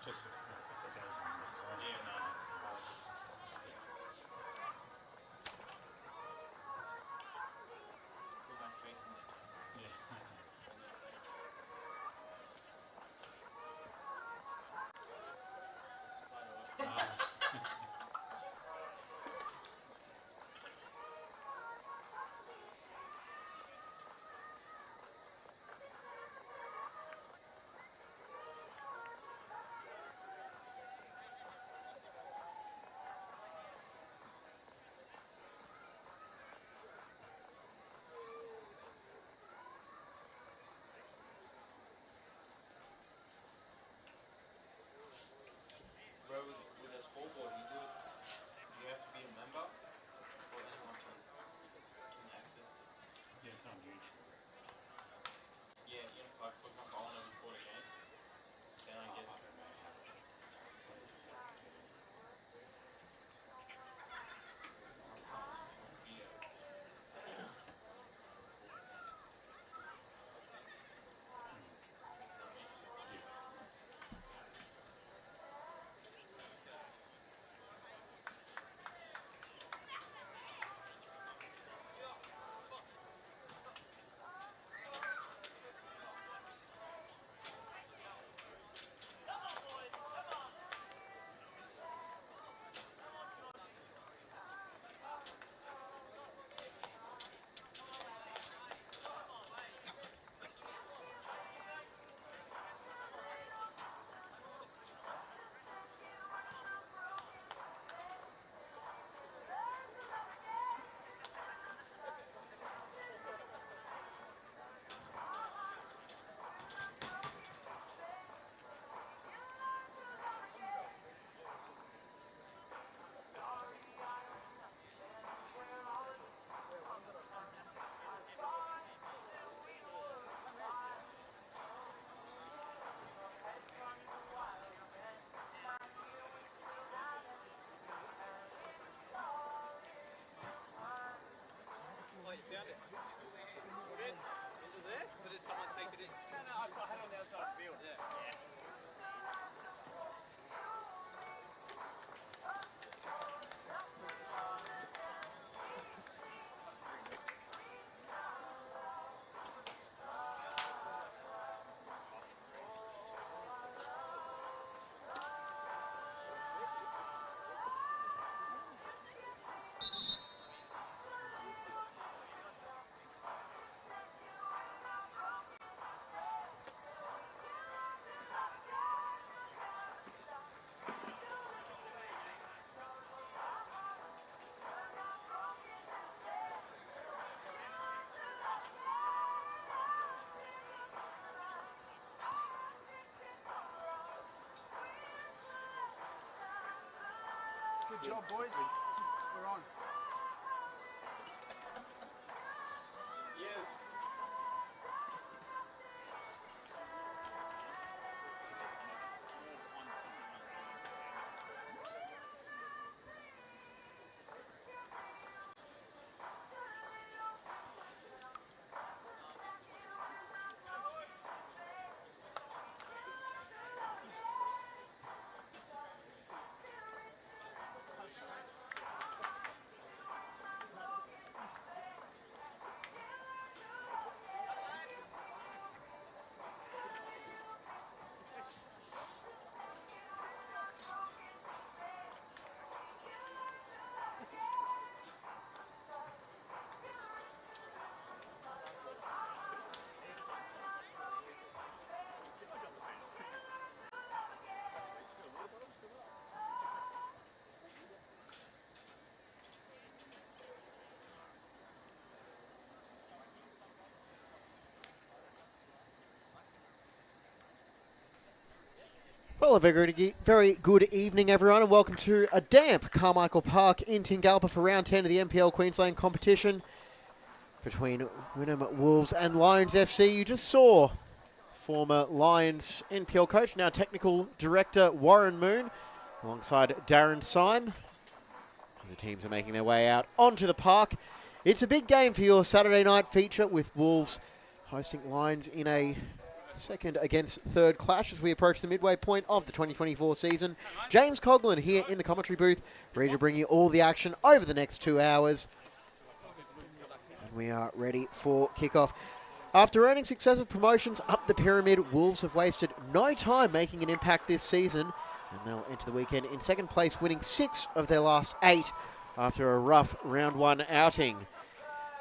Just if it goes in the corner. Yeah, no, it's Put my face in it. yeah. Bro, with a scoreboard, do you have to be a member or anyone can access it? Yeah, it's on YouTube. Yeah, like for example, I want to record a game. Then I get Oh, you found it? Good. Is it there? Or did someone take it in? No, I had it on the outside of the field. Yeah. Good job, boys. We're on. Yes. Well, a very good evening, everyone, and welcome to a damp Carmichael Park in Tingalpa for round 10 of the NPL Queensland competition between Wynnum Wolves and Lions FC. You just saw former Lions NPL coach, now technical director Warren Moon, alongside Darren Syme, as the teams are making their way out onto the park. It's a big game for your Saturday night feature, with Wolves hosting Lions in a second against third clash as we approach the midway point of the 2024 season. James Coughlin here in the commentary booth, ready to bring you all the action over the next 2 hours. And we are ready for kickoff. After earning successive promotions up the pyramid, Wolves have wasted no time making an impact this season, and they'll enter the weekend in second place, winning 6 of their last 8 after a rough round 1 outing.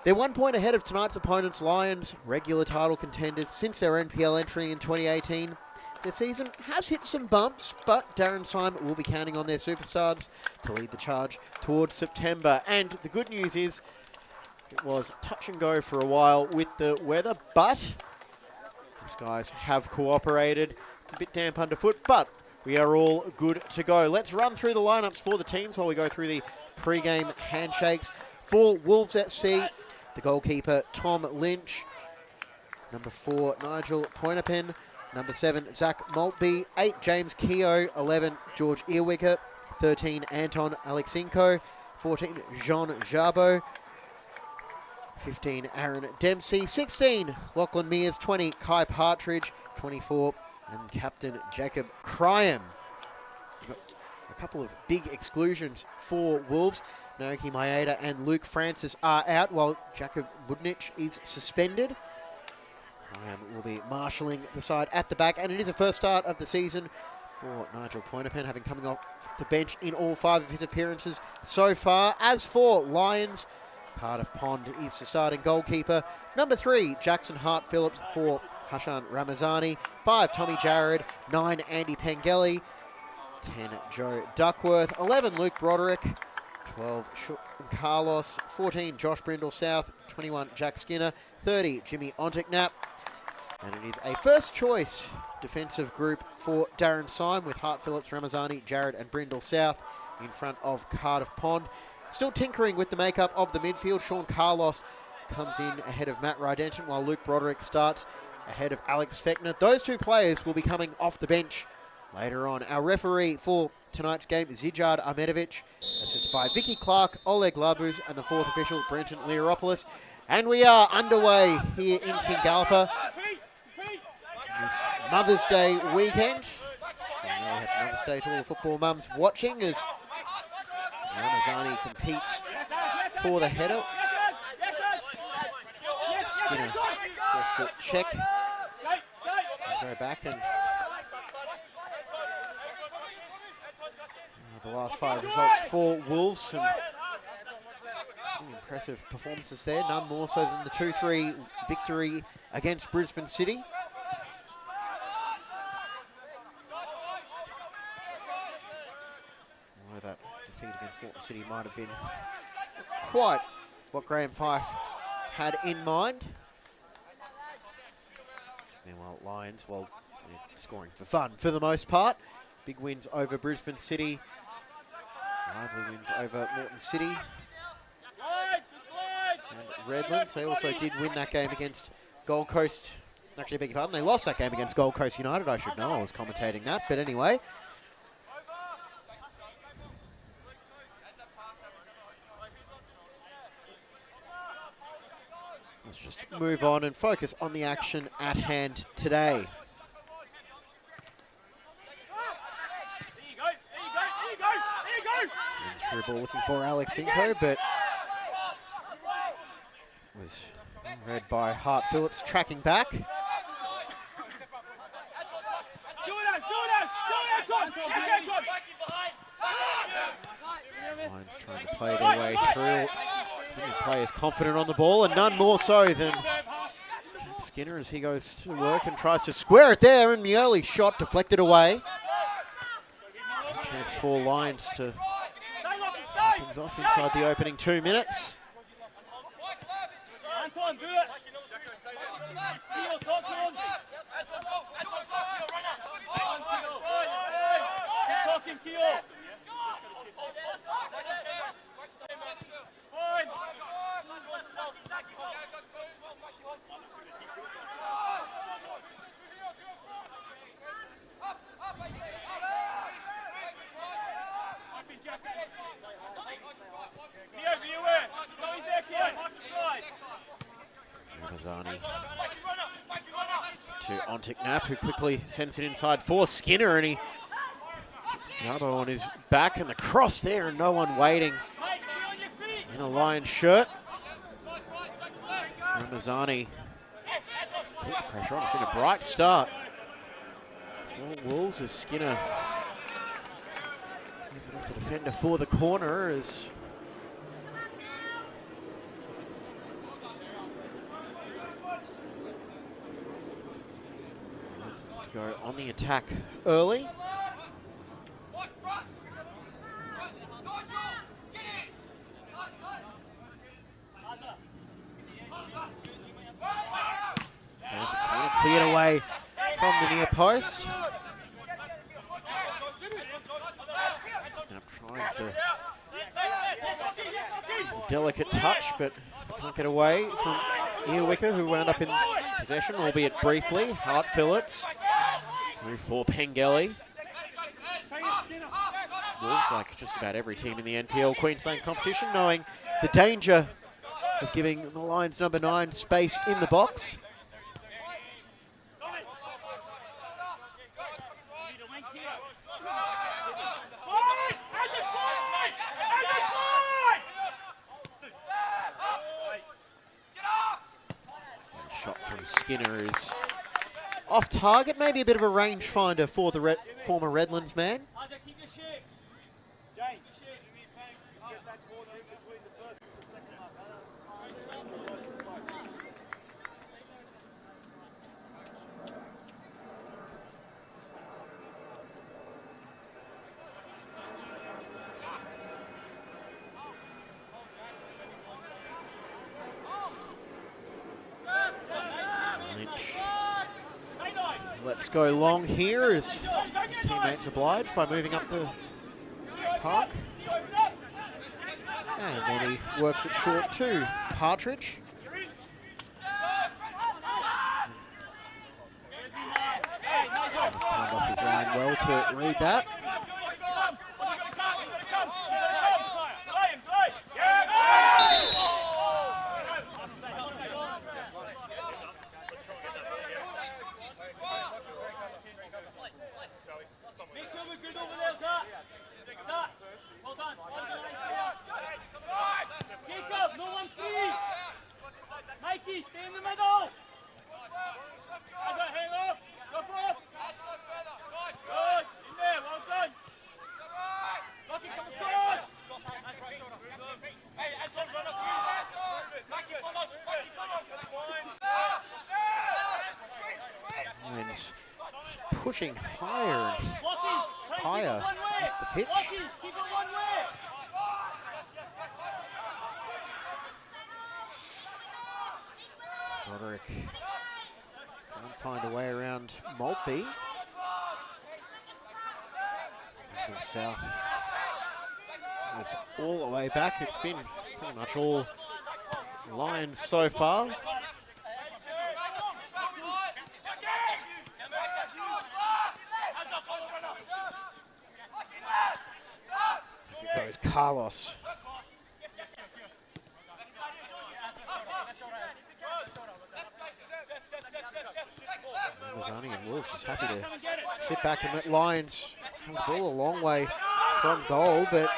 They're 1 point ahead of tonight's opponents, Lions, regular title contenders since their NPL entry in 2018. Their season has hit some bumps, but Darren Syme will be counting on their superstars to lead the charge towards September. And the good news is it was touch and go for a while with the weather, but the skies have cooperated. It's a bit damp underfoot, but we are all good to go. Let's run through the lineups for the teams while we go through the pre-game handshakes. For Wolves FC, the goalkeeper, Tom Lynch. Number 4, Nigel Pointerpen. Number 7, Zach Maltby. 8, James Keogh. 11, George Earwicker. 13, Anton Alexinko. 14, Jean Jabo. 15, Aaron Dempsey. 16, Lachlan Mears. 20, Kai Partridge. 24, and captain Jacob Cryam. A couple of big exclusions for Wolves. Naoki Maeda and Luke Francis are out, while Jacob Budnich is suspended. Will be marshalling the side at the back, and it is a first start of the season for Nigel Pointerpen, having coming off the bench in all 5 of his appearances so far. As for Lions, Cardiff Pond is the starting goalkeeper. Number 3, Jackson Hart-Phillips. 4, Hashan Ramazani. 5, Tommy Jarrod. 9, Andy Pengelly. 10, Joe Duckworth. 11, Luke Broderick. 12, Sean Carlos. 14, Josh Brindle South. 21, Jack Skinner. 30, Jimmy Ontiknap. And it is a first choice defensive group for Darren Syme, with Hart-Phillips, Ramazani, Jarrod and Brindle South in front of Cardiff Pond. Still tinkering with the makeup of the midfield. Sean Carlos comes in ahead of Matt Rydenton, while Luke Broderick starts ahead of Alex Fechner. Those 2 players will be coming off the bench later on. Our referee for tonight's game is Zijard Ahmedovich, assisted by Vicky Clark, Oleg Labuz, and the 4th official, Brenton Learopoulos. And we are underway here in Tingalpa this Mother's Day weekend. And we have Mother's Day to all the football mums watching as Ramazani competes for the header. Skinner has to check and go back, and the last 5 results for Wolves. Some impressive performances there, none more so than the 2-3 victory against Brisbane City. Although that defeat against Morton City might have been quite what Graham Fife had in mind. Meanwhile, Lions, well, scoring for fun for the most part. Big wins over Brisbane City. Lively wins over Morton City and Redlands. They also did win that game against Gold Coast. Actually, I beg your pardon, they lost that game against Gold Coast United. I should know, I was commentating that. But anyway, let's just move on and focus on the action at hand today. Through ball looking for Alex Inco, but was read by Hart-Phillips, tracking back. Lions trying to play their way through. Players confident on the ball, and none more so than Jack Skinner as he goes to work and tries to square it there, and the early shot deflected away. A chance for Lions to start things off inside the opening 2 minutes. Ramazani to Ontiknap, who quickly sends it inside for Skinner, and he puts Jabo on his back, and the cross there, and no one waiting in a Lions shirt. Ramazani keep the pressure on. It's been a bright start for Wolves as Skinner plays it off the defender for the corner as to go on the attack early. There's a corner cleared away from the near post. Trying to, it's a delicate touch, but can't get away from Earwicker, who wound up in possession, albeit briefly. Hart Phillips, through for Pengelly. Wolves, like just about every team in the NPL Queensland competition, knowing the danger of giving the Lions number 9 space in the box. Shot from Skinner is off target, maybe a bit of a rangefinder for the former Redlands man. Let's go long here as his teammates oblige by moving up the park. And then he works it short to Partridge. Climbed off his line well to read that. Mikey, stay in the middle! Hang up! Go for it! Good! In there, well done! Lucky, come across! Hey, Anton, run up! Mikey, follow! Mikey, follow! And he's pushing higher and higher up the pitch. Keep it one way! Broderick can't find a way around Maltby. The south is all the way back. It's been pretty much all Lions so far. Here goes Carlos. Ramazani and Wolves just happy to sit back and let Lions have the ball a long way from goal, but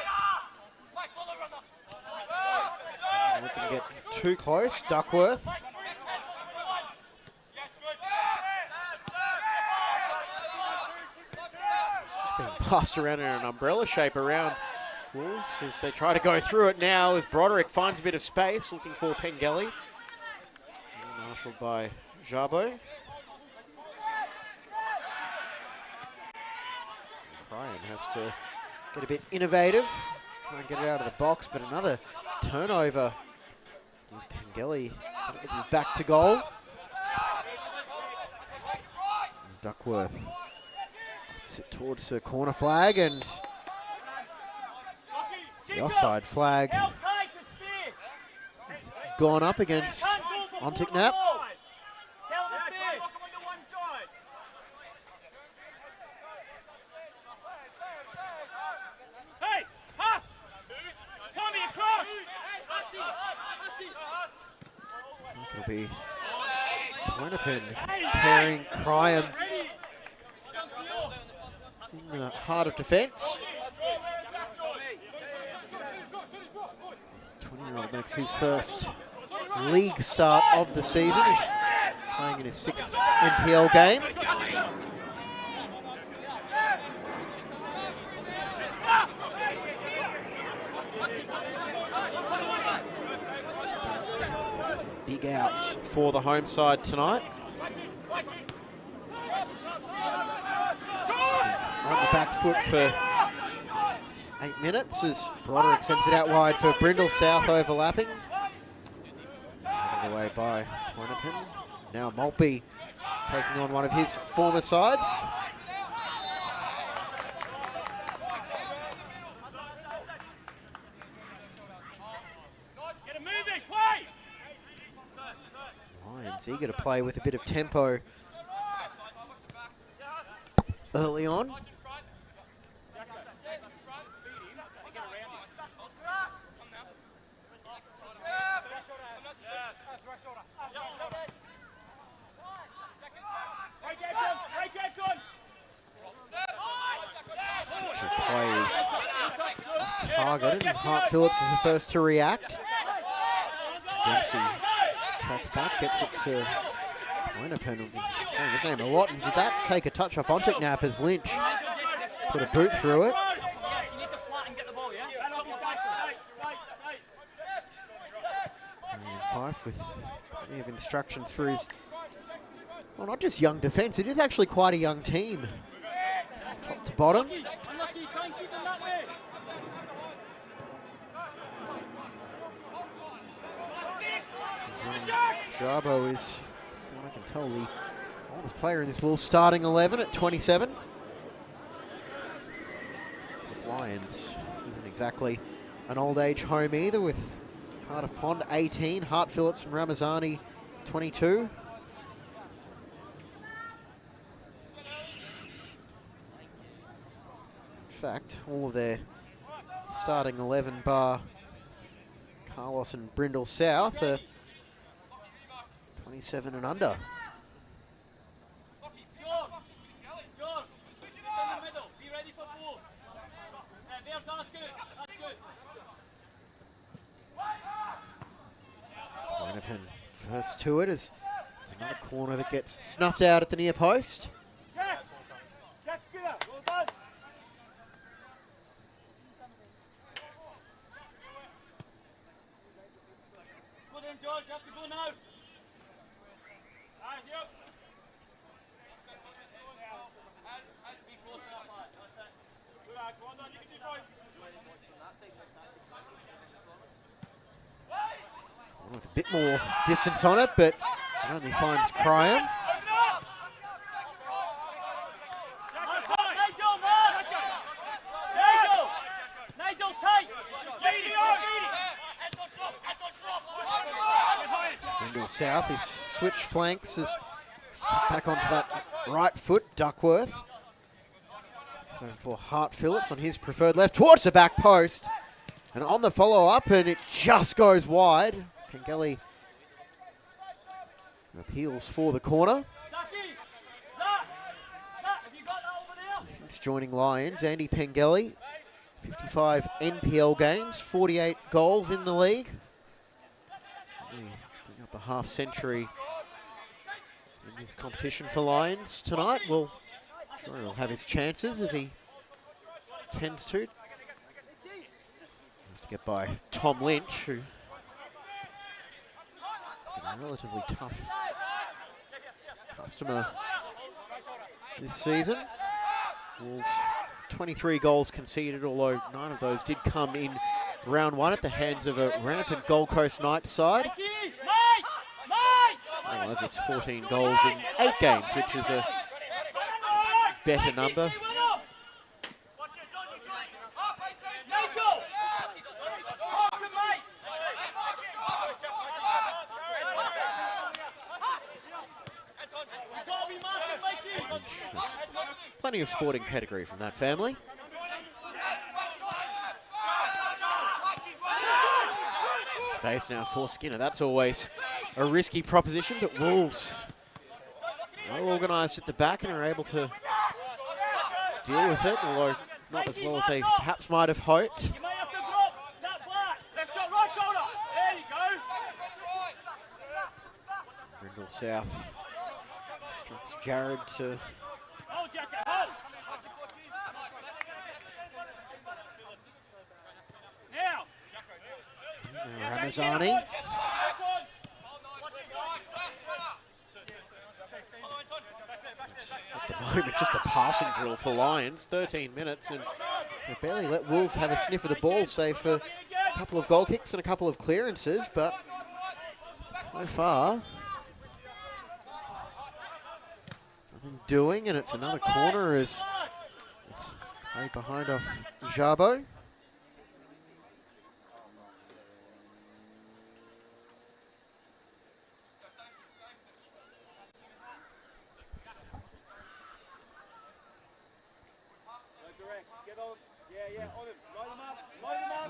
don't let them get too close. Duckworth. It's just being passed around in an umbrella shape around Wolves as they try to go through it now as Broderick finds a bit of space looking for Pengelly. Marshalled by Jabo. Ryan has to get a bit innovative, try and get it out of the box, but another turnover. Here's Pengelly with his back to goal. And Duckworth puts it towards the corner flag, and the offside flag has gone up against Ontiknap. It'll be Wynnum pairing Cryam in the heart of defence. This 20-year-old makes his first league start of the season. He's playing in his 6th NPL game. Some big outs for the home side tonight. On the back foot for 8 minutes as Broderick sends it out wide for Brindle South overlapping. Away by Wynnum. Now Maltby taking on one of his former sides. Lions eager to play with a bit of tempo early on. Such a play is off target, and Hart Phillips is the first to react. Dempsey tracks back, gets it to Wynnum. His name a lot, and did that take a touch off Ontiknap as Lynch put a boot through it. And Fife with plenty of instructions for his, well, not just young defence, it is actually quite a young team, top to bottom. Jabo is, from what I can tell, the oldest player in this Wolves starting 11 at 27. With Lions isn't exactly an old age home either, with Cardiff Pond 18, Hart Phillips and Ramazani 22. In fact, all of their starting 11 bar Carlos and Brindle South are 27 and under. Wynnum first to it as it's another corner that gets snuffed out at the near post. With a bit more distance on it, but it only finds Cryam. Brindle South is switched flanks as back onto that right foot, Duckworth. So for Hart Phillips on his preferred left towards the back post. And on the follow-up, and it just goes wide. Pengelly appeals for the corner. Since joining Lions, Andy Pengelly, 55 NPL games, 48 goals in the league. Bring up a half century in this competition for Lions tonight. Well, sure he'll have his chances as he tends to. Have to get by Tom Lynch, who a relatively tough customer this season. Wolves 23 goals conceded, although 9 of those did come in round 1 at the hands of a rampant Gold Coast Knights side. Otherwise, it's 14 goals in 8 games, which is a better number. Plenty of sporting pedigree from that family. Space now for Skinner. That's always a risky proposition, but Wolves well organised at the back and are able to deal with it, although not as well as they perhaps might have hoped. You may have to drop. That back. Left shot, right shoulder. There you go. Brindle South instructs Jared to Hold, Jacket, hold. Now. Ramazani. At the moment, just a passing drill for Lions. 13 minutes, and they've barely let Wolves have a sniff of the ball, save for a couple of goal kicks and a couple of clearances. But so far, nothing doing, and it's another corner as it's played behind off Jabo.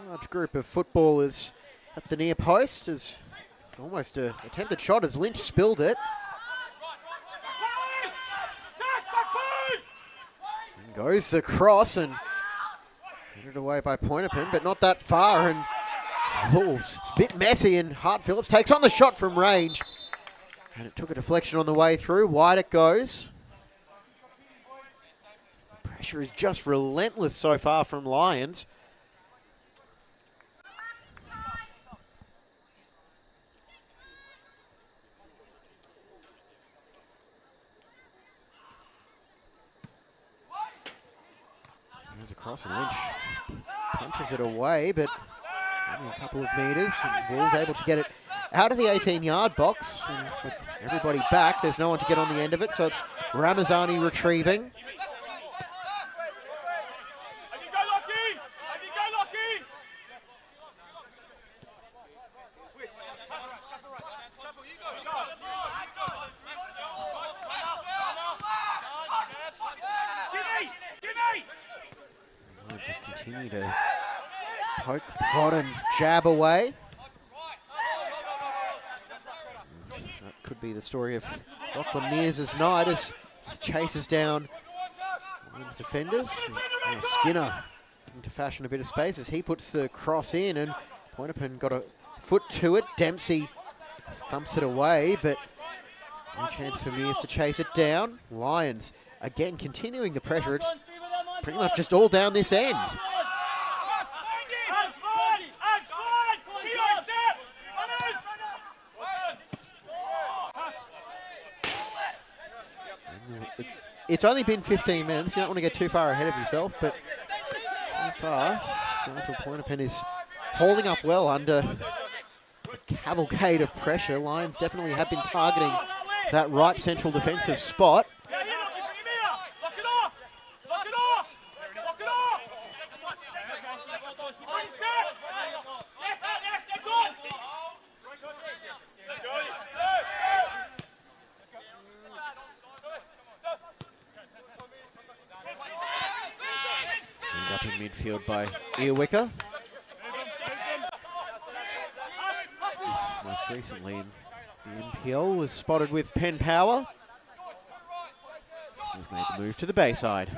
Large group of footballers at the near post as it's almost an attempted shot as Lynch spilled it. And goes the cross and headed away by Pointerpin, but not that far. And Wolves, it's a bit messy, and Hart Phillips takes on the shot from range. And it took a deflection on the way through. Wide it goes. The pressure is just relentless so far from Lions. Goes across and Lynch punches it away, but only a couple of metres. And Wolves able to get it out of the 18-yard box. And with everybody back, there's no one to get on the end of it, so it's Ramazani retrieving. Just continue to poke, prod and jab away. That could be the story of Lachlan Mears' night as he chases down Lions defenders. And Skinner into fashion a bit of space as he puts the cross in, and Pointerpin got a foot to it. Dempsey stumps it away, but no chance for Mears to chase it down. Lions again continuing the pressure. It's pretty much just all down this end. It's only been 15 minutes. You don't want to get too far ahead of yourself, but so far, Nigel Pointerpin is holding up well under a cavalcade of pressure. Lions definitely have been targeting that right central defensive spot. Up in midfield by Earwicker. Most recently in the NPL was spotted with Penn Power. He's made the move to the Bayside.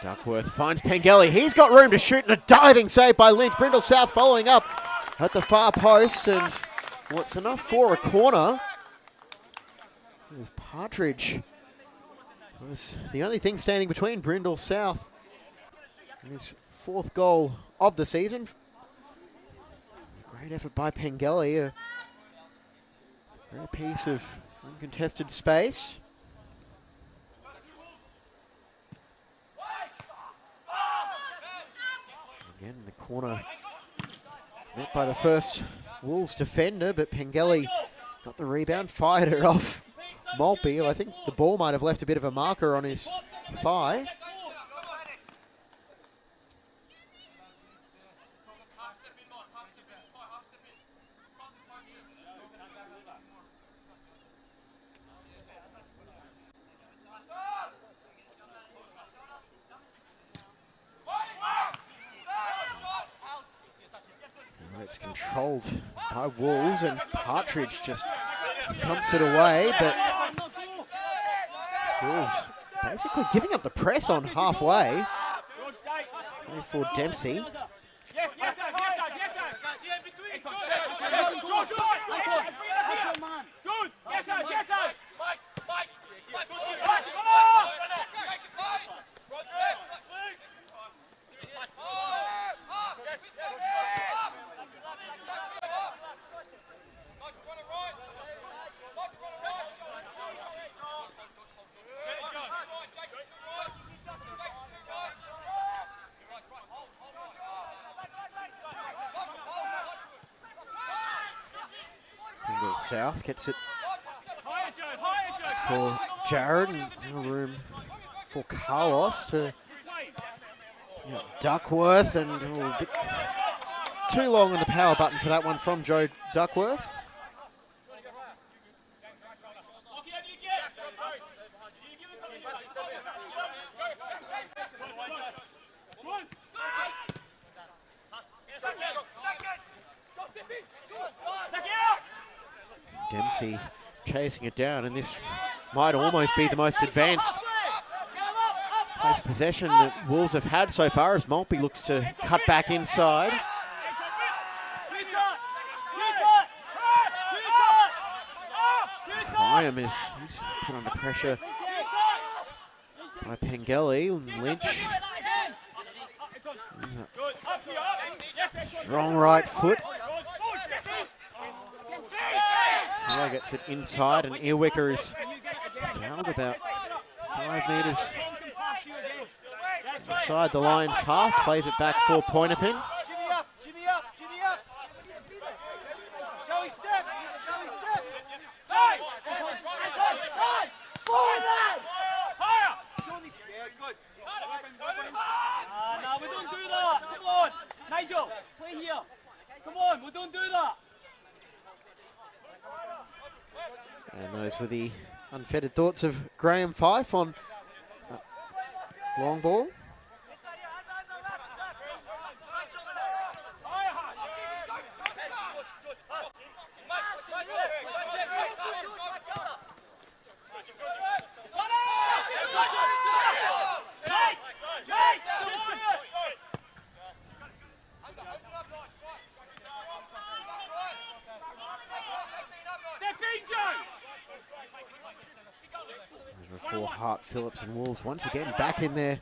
Duckworth finds Pengelly. He's got room to shoot, and a diving save by Lynch. Brindle South following up at the far post, and what's enough for a corner. There's Partridge. Was the only thing standing between Brindle South and his fourth goal of the season. Great effort by Pengelly. A rare piece of uncontested space. Again, in the corner, met by the first Wolves defender, but Pengelly got the rebound, fired it off Maltby, who I think the ball might have left a bit of a marker on his thigh. It's controlled by Wolves, and Partridge just thumps it away, but Wolves basically giving up the press on halfway. Save for Dempsey. South gets it for Jared, and now room for Carlos to Duckworth, and a bit too long on the power button for that one from Joe Duckworth. Dempsey chasing it down, and this might almost be the most advanced place of possession that Wolves have had so far, as Maltby looks to cut back inside. Graham is he's put under pressure by Pengelly. Lynch. Strong right foot. Now gets it inside, and Earwicker is fouled about 5 metres inside the Lions half. Plays it back for Pointerpin. No, we don't do that. Come on, Nigel, play here. Come on, we don't do that. And those were the unfettered thoughts of Graham Fife on long ball. For Hart, Phillips and Wolves once again back in their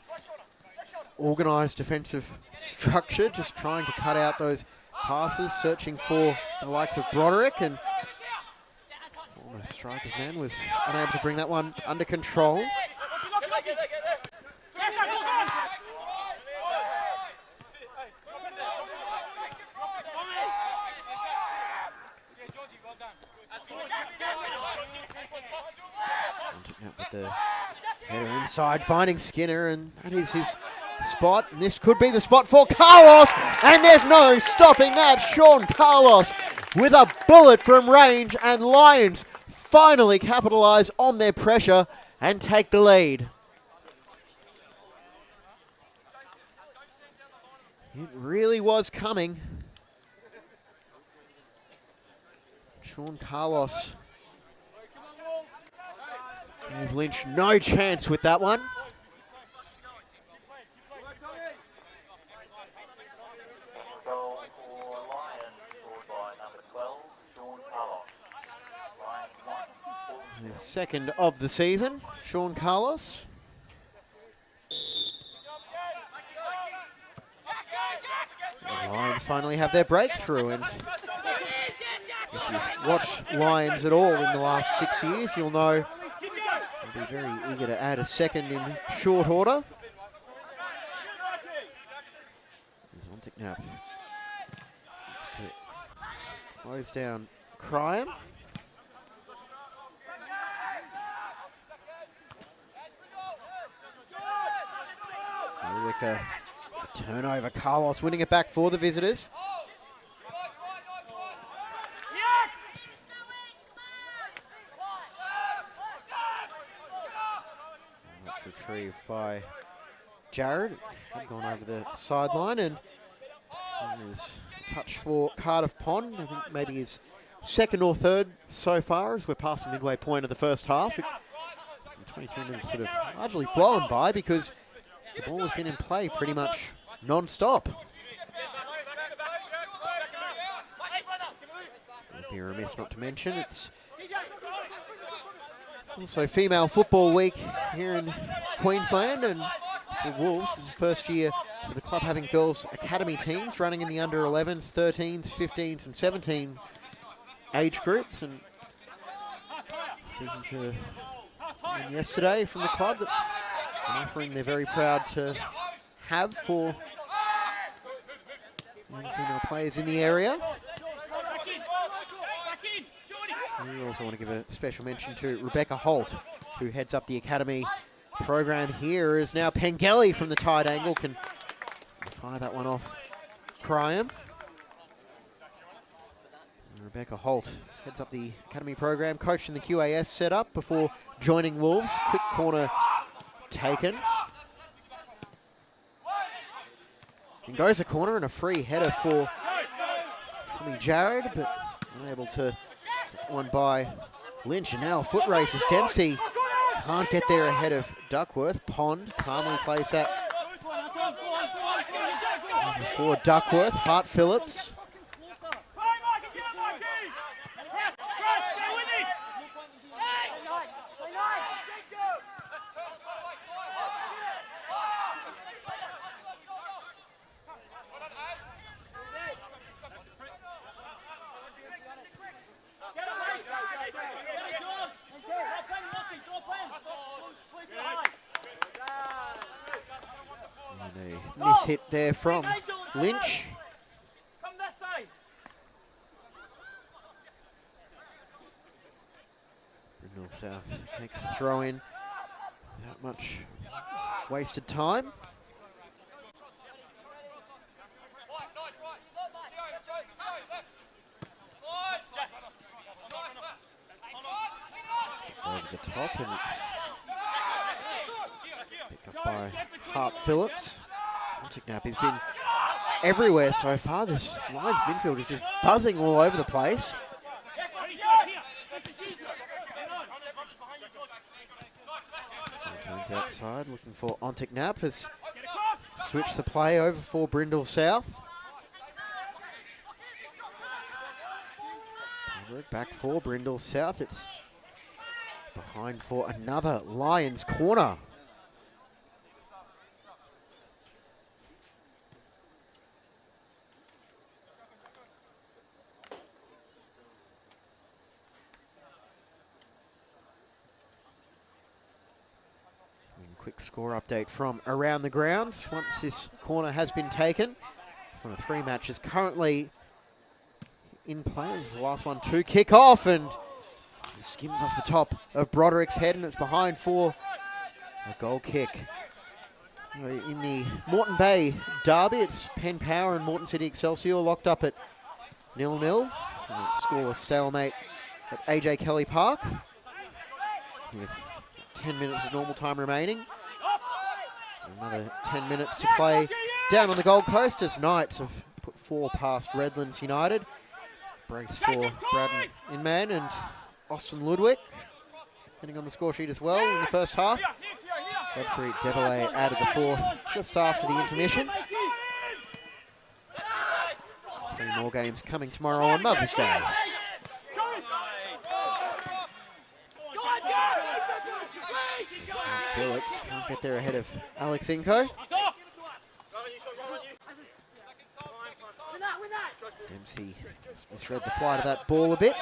organised defensive structure, just trying to cut out those passes, searching for the likes of Broderick, and former Strikers man was unable to bring that one under control. With the header inside, finding Skinner, and that is his spot. And this could be the spot for Carlos, and there's no stopping that. Sean Carlos with a bullet from range, and Lions finally capitalise on their pressure and take the lead. It really was coming. Sean Carlos gave Lynch no chance with that one. His second of the season, Sean Carlos. The Lions finally have their breakthrough, and if you've watched Lions at all in the last 6 years, you'll know they'll be very eager to add a second in short order. Zontic-Knapp needs to close down Cryan. Wicker, turnover. Carlos winning it back for the visitors. That's retrieved by Jared. Gone over the sideline, and And there's a touch for Cardiff Pond. I think maybe his second or third so far as we're past the midway point of the first half. 22 minutes sort of largely flown by because the ball has been in play pretty much non-stop. Would be remiss not to mention it's also Female Football Week here in Queensland, and for Wolves, this is the first year of the club having girls' academy teams running in the under 11s, 13s, 15s and 17 age groups. And speaking to someone yesterday from the club, that's an offering they're very proud to have for young female players in the area. We also want to give a special mention to Rebecca Holt, who heads up the academy program here, as now Pengelly from the tight angle can fire that one off Cryam. Rebecca Holt heads up the academy program, coached in the QAS setup before joining Wolves. Quick corner taken. And goes a corner and a free header for Tommy Jarrod, but unable to get one by Lynch. And now foot races. Dempsey can't get there ahead of Duckworth. Pond calmly plays that for Duckworth. Hart Phillips. And a miss hit there from Lynch. Brindle South takes the throw in without much wasted time. Over the top, and it's picked up by Hart Phillips. Montagnap has been everywhere so far. This Lions midfield is just buzzing all over the place. Turns outside, looking for Ontignap, has switched the play over for Brindle South. Back for Brindle South. It's behind for another Lions corner. Quick score update from around the grounds once this corner has been taken. It's one of three matches currently in play. This is the last one to kick off, and it skims off the top of Broderick's head, and it's behind for a goal kick. In the Moreton Bay derby, it's Penn Power and Moreton City Excelsior locked up at 0-0. So it's scoreless stalemate at AJ Kelly Park with 10 minutes of normal time remaining. Another 10 minutes to play down on the Gold Coast as Knights have put 4 past Redlands United. Brace for Braddon Inman and Austin Ludwig getting on the score sheet as well in the first half. Godfrey Debelay added the 4th just after the intermission. 3 more games coming tomorrow on Mother's Day. Phillips can't get there ahead of Alex Inco. Dempsey misread the flight of that ball a bit.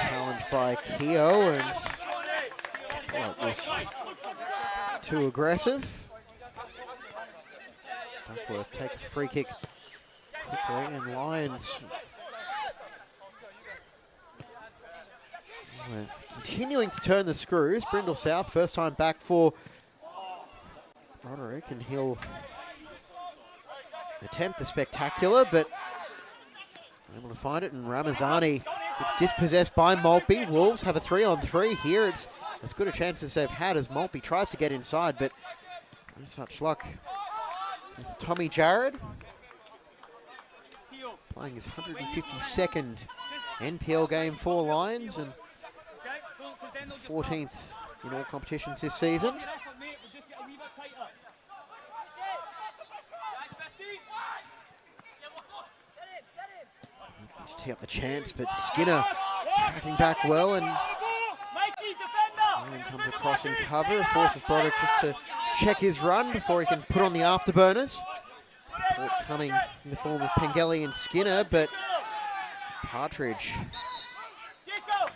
Challenged by Keogh, and well, it was too aggressive. Duckworth takes a free kick quickly, and Lions continuing to turn the screws. Brindle South, first time back for Broderick, and he'll attempt the spectacular, but Able to find it, and Ramazani gets dispossessed by Maltby. Wolves have a 3-on-3 here. It's as good a chance as they've had as Maltby tries to get inside, but no such luck with Tommy Jarrett. Playing his 152nd NPL game for Lions, and his 14th in all competitions this season. Looking to tee up the chance, but Skinner tracking back well, and Ryan comes across in cover, forces Broderick just to check his run before he can put on the afterburners. Support coming in the form of Pengelly and Skinner, but Partridge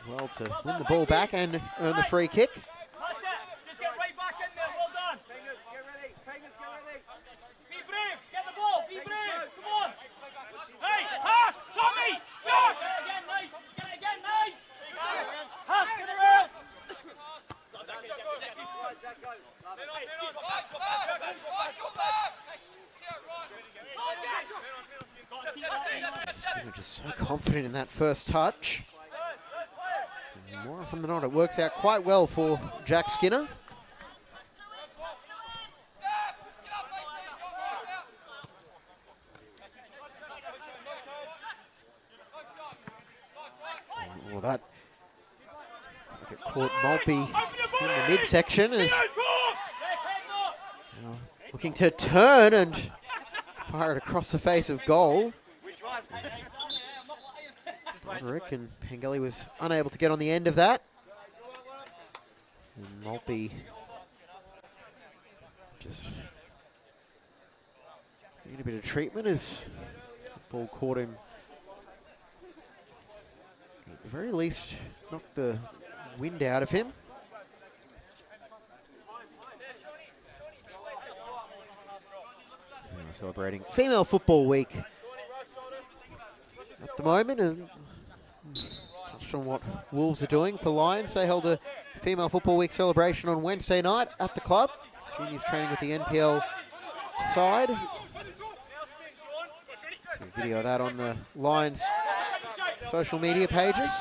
well to win the ball back and earn the free kick. Just get right back in there, well done. Fingers, get ready. Fingers, get ready. Be brave, get the ball, be brave, come on. Hey, pass, Tommy, Josh. Get it again, Knight. Get it again, Knight. Pass, get it around. Skinner just so confident in that first touch. And more often than not, it works out quite well for Jack Skinner. Well, that looks like it caught Maltby in the midsection as now looking to turn and fire it across the face of goal. Broderick, and Pengelly was unable to get on the end of that. And Maltby just need a bit of treatment as the ball caught him. At the very least, knocked the wind out of him. Celebrating Female Football Week at the moment, and touched on what Wolves are doing for Lions. They held a Female Football Week celebration on Wednesday night at the club. Juniors training with the NPL side. See a video of that on the Lions social media pages.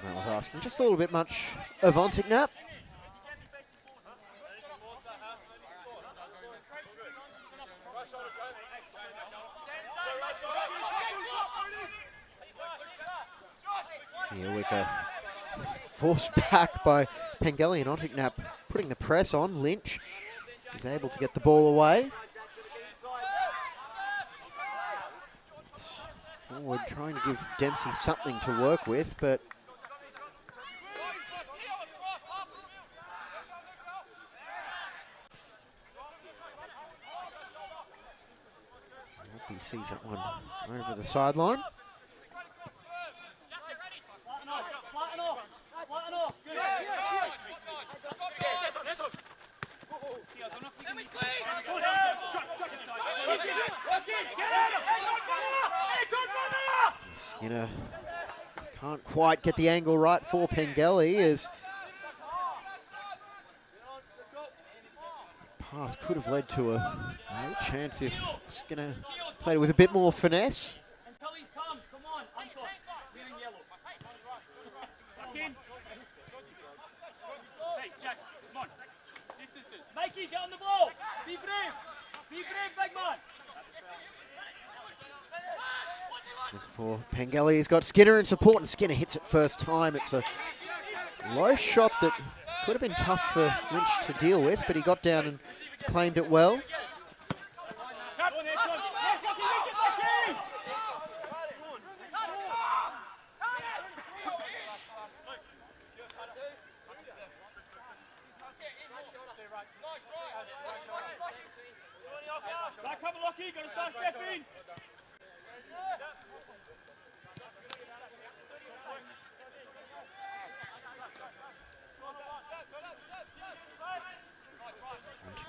That was asking just a little bit much of Ontignap. Here we go. Forced back by Pengelly, and Ontignap putting the press on. Lynch is able to get the ball away. It's forward trying to give Dempsey something to work with, but he sees that one over the sideline. Skinner can't quite get the angle right for Pengelly, as pass could have led to a chance if Skinner played it with a bit more finesse. Until he's come on, Anton. Wearing yellow. Back in. Hey, Jack, come on. Distances. Mikey, get on the ball. Be brave. Be brave, big man. Look for Pengelly, he's got Skinner in support, and Skinner hits it first time. It's a low shot that could have been tough for Lynch to deal with, but he got down and claimed it well. Back cover, Lockie, gotta start stepping.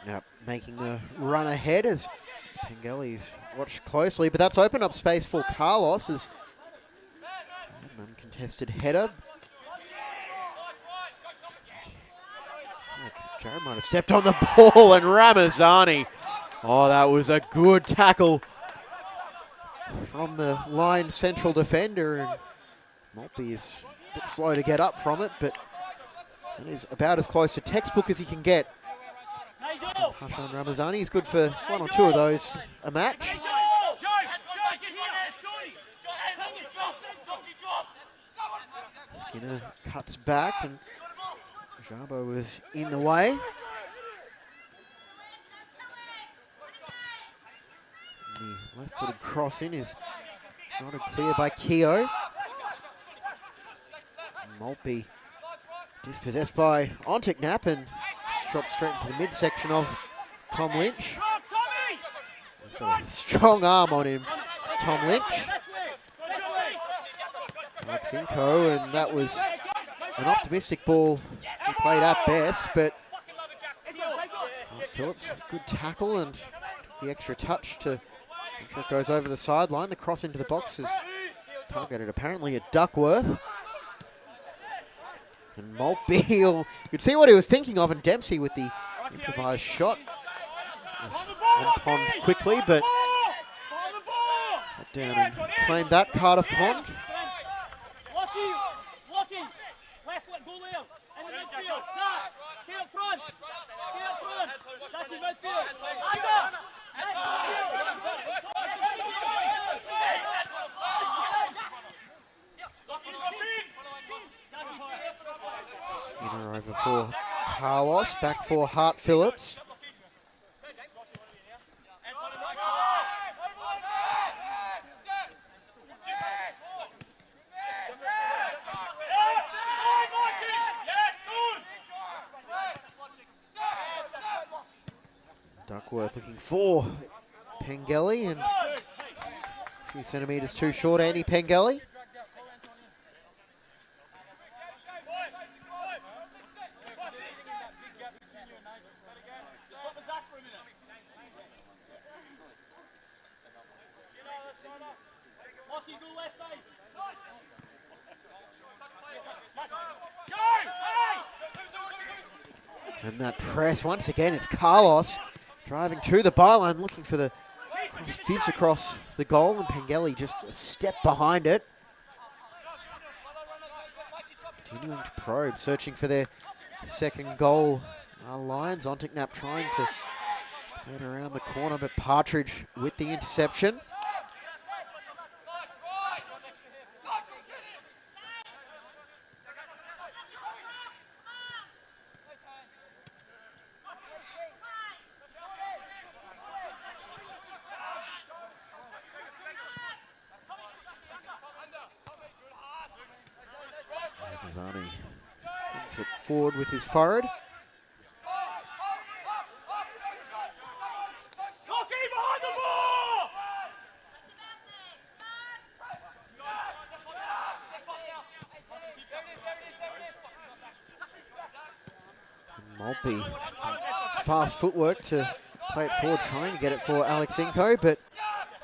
Now making the run ahead as Pengelly's watched closely, but that's opened up space for Carlos as an uncontested header. Jared might have stepped on the ball, and Ramazani. Oh, that was a good tackle from the line central defender, and Maltby is a bit slow to get up from it, but that is about as close to textbook as you can get. Hashan Ramazani is good for one or two of those a match. Skinner cuts back, and Jabo was in the way. And the left-footed cross in is not clear by Keogh. Maltby dispossessed by Ontiknap and shot straight into the midsection of Tom Lynch. He's got a strong arm on him, Tom Lynch. Alexinko, and that was an optimistic ball he played at best, but Phillips, good tackle and took the extra touch to make sure it goes over the sideline. The cross into the box is targeted apparently at Duckworth. And Maltby, you could see what he was thinking of, and Dempsey with the improvised shot was on Pond quickly, but got down and claimed that Cardiff Pond. Skinner over for Carlos, back for Hart Phillips. Duckworth looking for Pengelly, and a few centimetres too short, Andy Pengelly. And that press, once again, it's Carlos driving to the byline, looking for the fizz across the goal, and Pengelly just a step behind it. Continuing to probe, searching for their second goal. Lions, Ontiknap trying to get around the corner, but Partridge with the interception. Zani puts it forward with his forward. Maltby, fast footwork to play it forward, trying to get it for Alexinko, but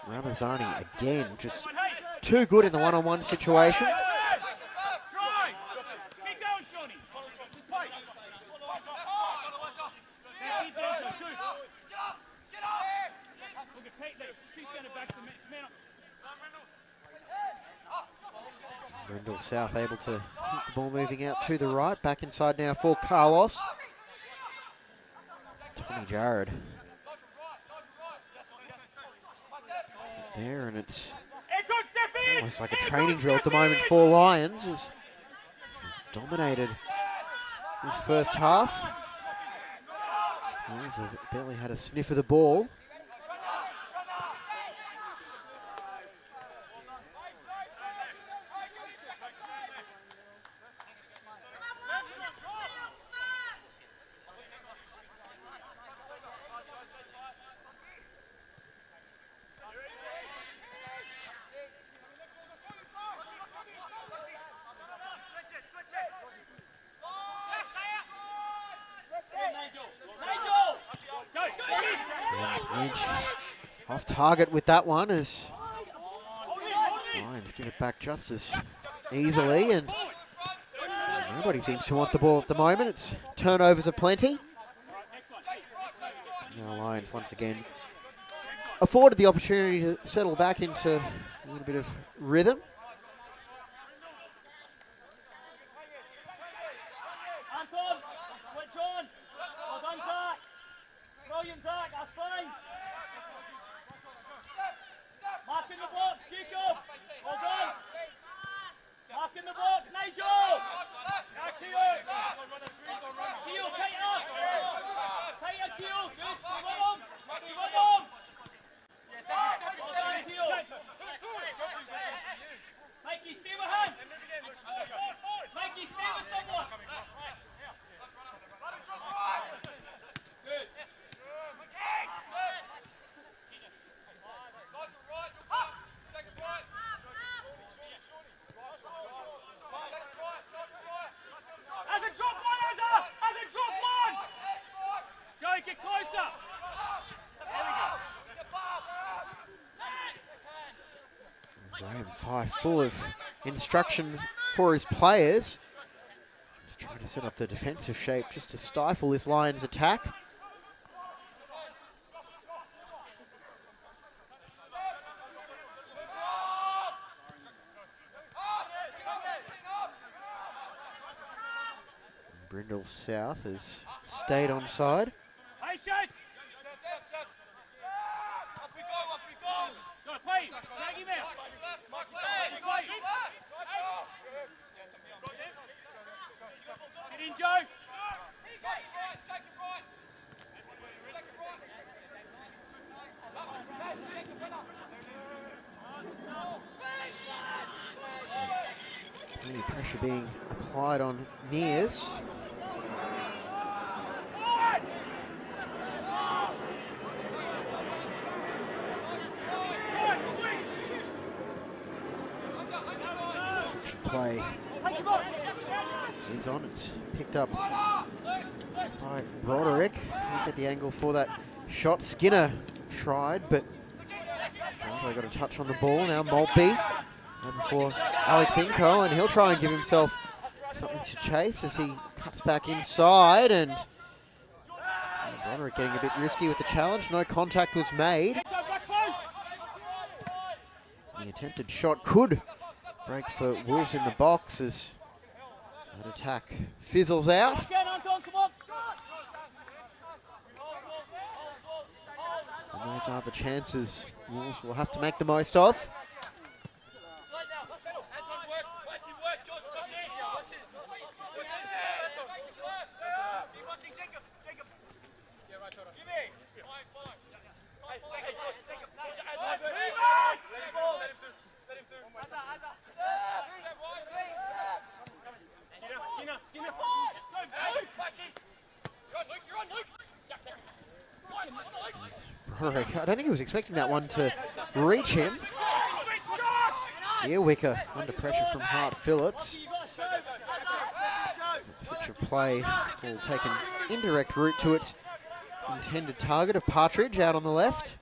Ramazani again just too good in the one-on-one situation. Rendell South able to keep the ball moving out to the right. Back inside now for Carlos. Tommy Jared. There, and it's almost like a training drill at the moment for Lions. He's dominated this first half. Lions have barely had a sniff of the ball. off target with that one as Lions give it back just as easily, and nobody seems to want the ball at the moment. It's turnovers aplenty. Now Lions once again afforded the opportunity to settle back into a little bit of rhythm. Anton, switch on. Well done, Zach. Brilliant, Zach. That's fine. Mark in the box, Jacob. Well done. Mark in the box, Nigel. Keel, tight up. Tighter, Keel. Good. Stay with him. Stay with him. Well done, Keel. Mikey, stay with him. Mikey, stay with someone. Good. As a drop one, as a drop one. Joey, get closer. There we go. Graham Fife full of instructions for his players. Just trying to set up the defensive shape just to stifle this Lions attack. Brindle South has stayed on side. Hey, Shade. Up we go. Go, play. Drag him out. Get in, Joe. Plenty of pressure being applied on Mears. Switch of play is on. It's picked up by Broderick. Can't get the angle for that shot. Skinner tried, but Jonto got a touch on the ball. Now Maltby over for Alex Inco, and he'll try and give himself something to chase as he cuts back inside, and Broderick getting a bit risky with the challenge. No contact was made. The attempted shot could break for Wolves in the box as that attack fizzles out. And those are the chances Wolves will have to make the most of. Broderick, I don't think he was expecting that one to reach him. Earwicker under pressure from Hart Phillips. Switch of play will take an indirect route to its intended target of Partridge out on the left.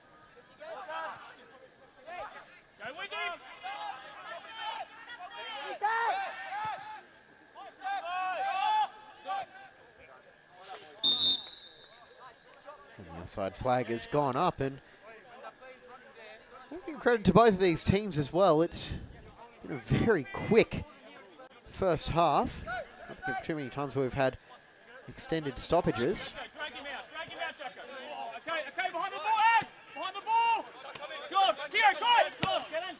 And the offside flag has gone up, and I'll give credit to both of these teams as well. It's been a very quick first half. Can't think of too many times where we've had extended stoppages. Drag him out, Jacko. Okay, behind the ball, Ez! Behind the ball! Good, Keo, good! Get in!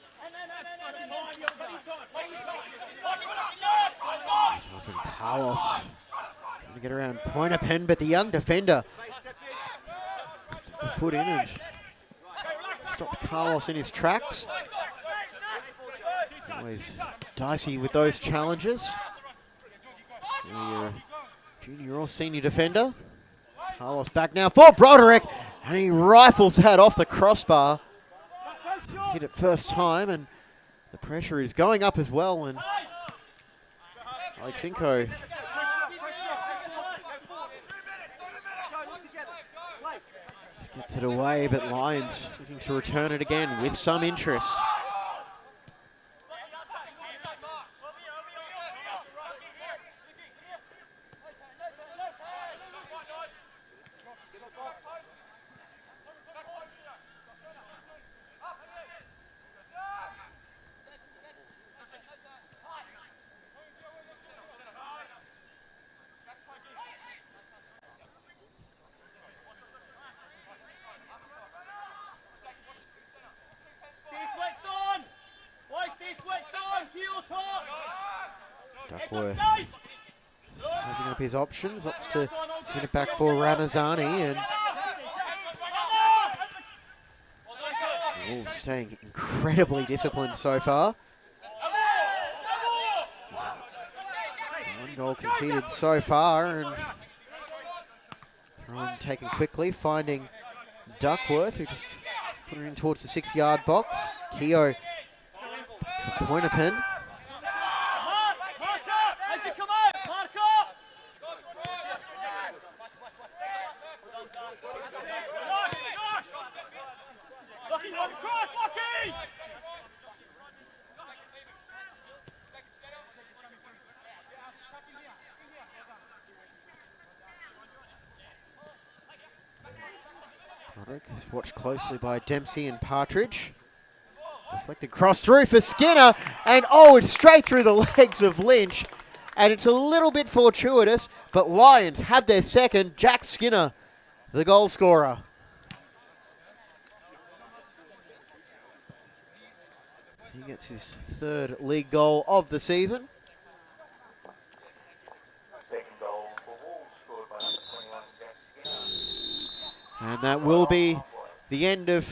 Up and Carlos trying to get around pointer pen, but the young defender stuck a foot in and stopped Carlos in his tracks. Always dicey with those challenges. Junior or senior defender. Carlos back now for Broderick, and he rifles that off the crossbar. Hit it first time, and the pressure is going up as well. And Alex Inco Gets it away, but Lions looking to return it again with some interest. Duckworth sizing up his options, opts to send it back for Ramazani, and Wolves staying incredibly disciplined so far. One goal conceded so far, and throw taken quickly, finding Duckworth, who just put it in towards the 6-yard box. Keogh for pointer pin. Roderick is watched closely by Dempsey and Partridge. Deflected cross through for Skinner, and oh, it's straight through the legs of Lynch. And it's a little bit fortuitous, but Lions have their second. Jack Skinner, the goal scorer. So he gets his third league goal of the season. Second goal for Wolves, scored by number 21, Jack Skinner. And that will be the end of...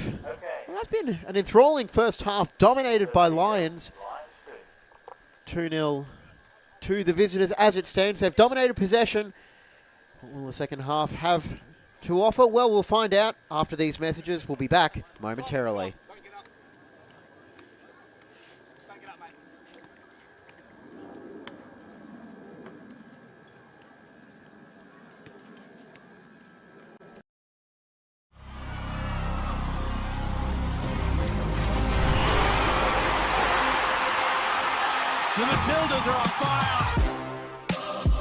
Well, that's been an enthralling first half, dominated by Lions. 2-0 to the visitors as it stands. They've dominated possession. What will the second half have to offer? Well, we'll find out after these messages. We'll be back momentarily. The Matildas are on fire,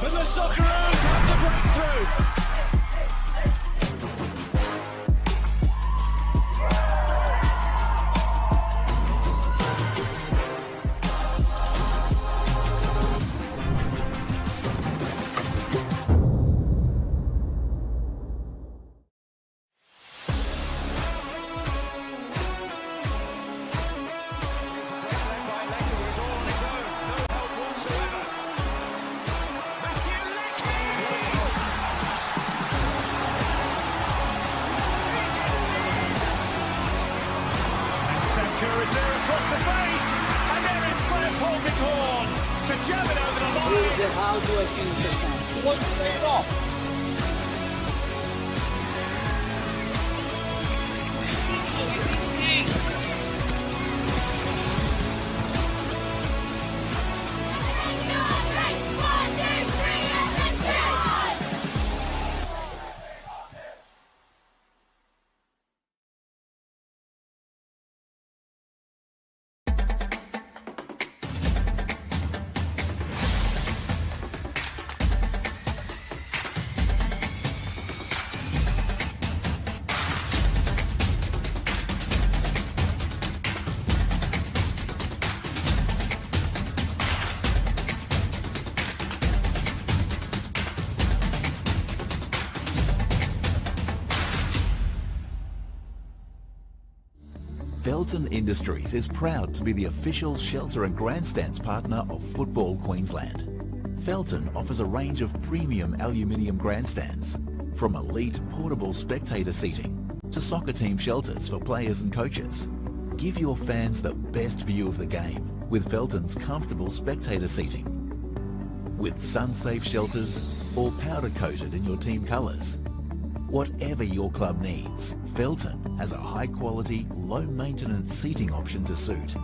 and the Socceroos have the breakthrough. How do I finish this time? One straight off. Felton Industries is proud to be the official shelter and grandstands partner of Football Queensland. Felton offers a range of premium aluminium grandstands, from elite portable spectator seating to soccer team shelters for players and coaches. Give your fans the best view of the game with Felton's comfortable spectator seating. With sun-safe shelters, all powder-coated in your team colours. Whatever your club needs, Felton has a high-quality, low-maintenance seating option to suit.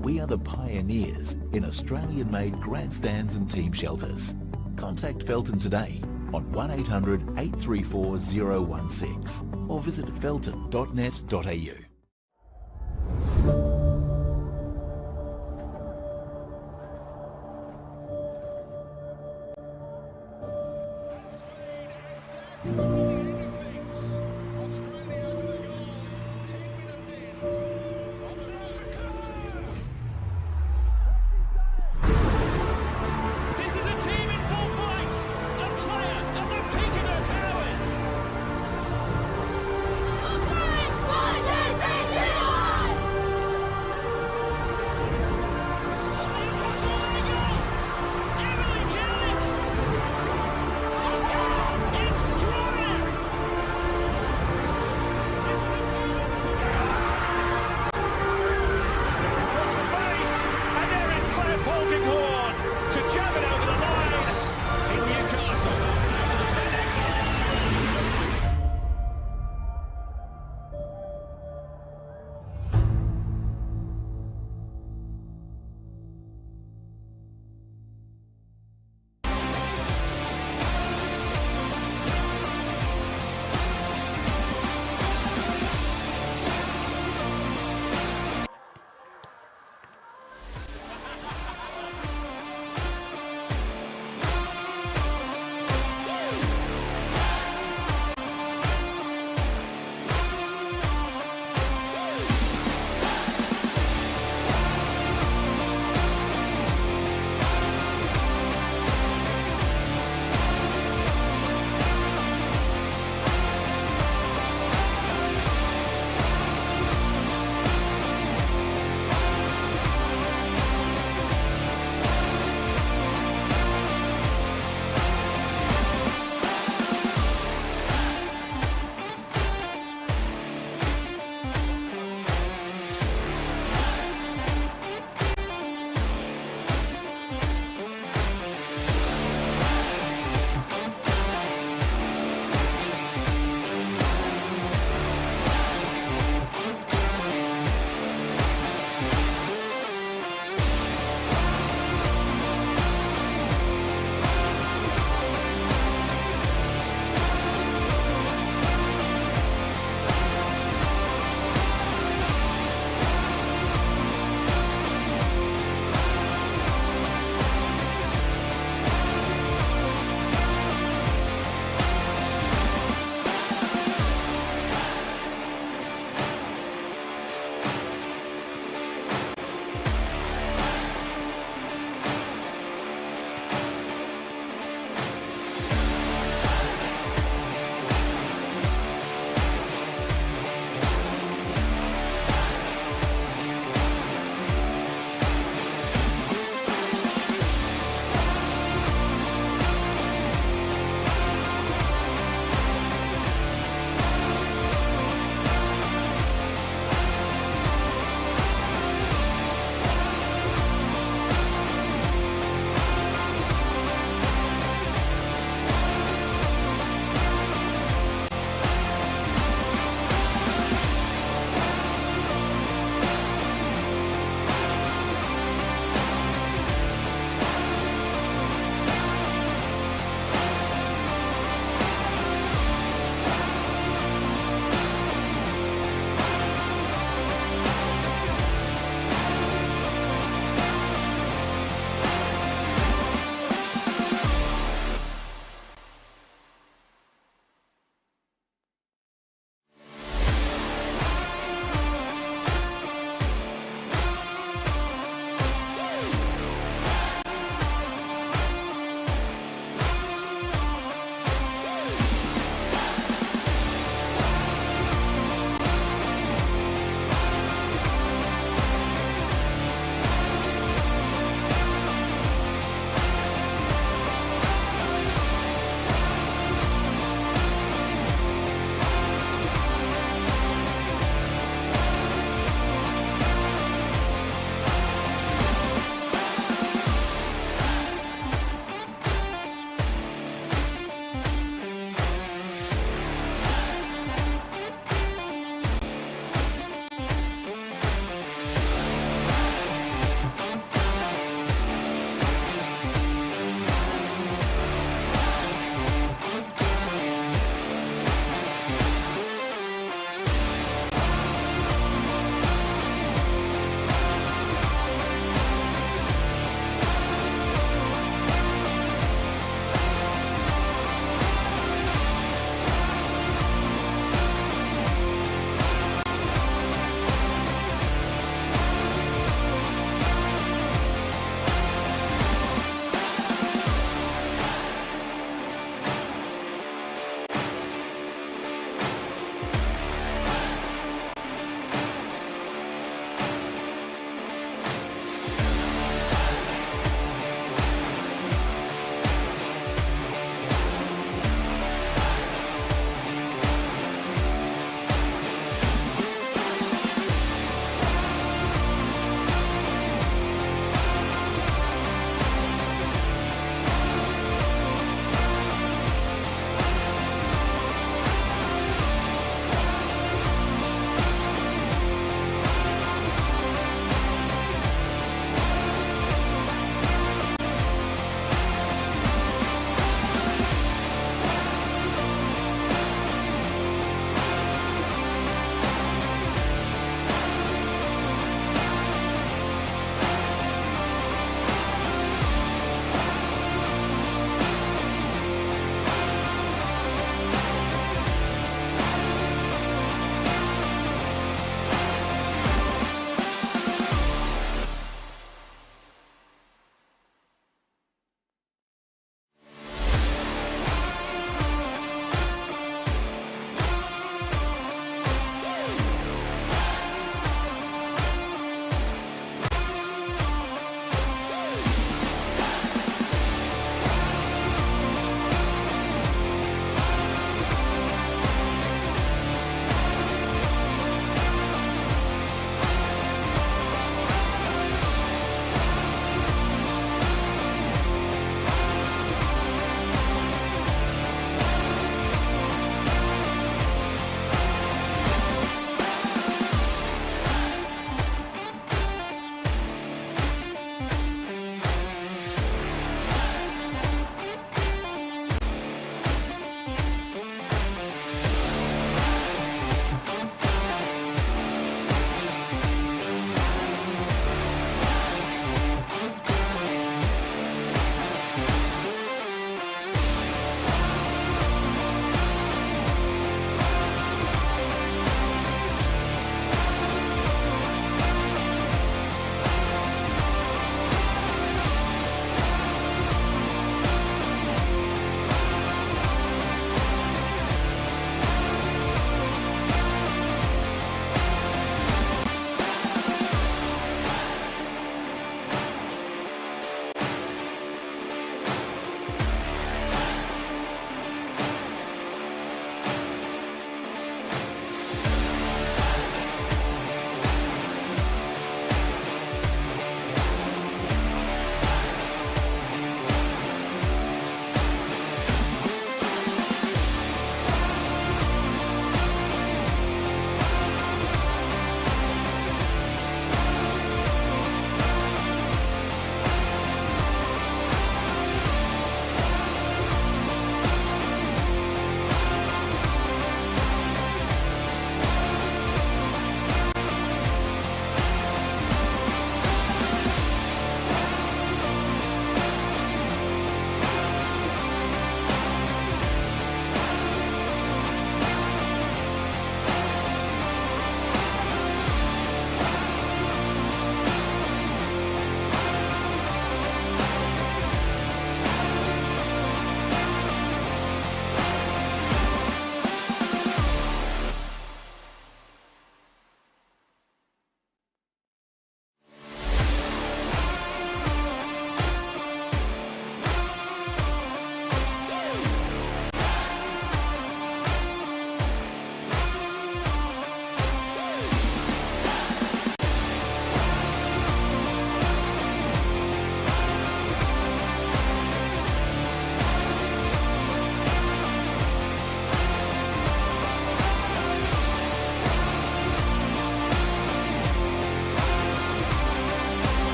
We are the pioneers in Australian-made grandstands and team shelters. Contact Felton today on 1800 834 016 or visit felton.net.au. This is a team in full flight. A player at the peak of their powers.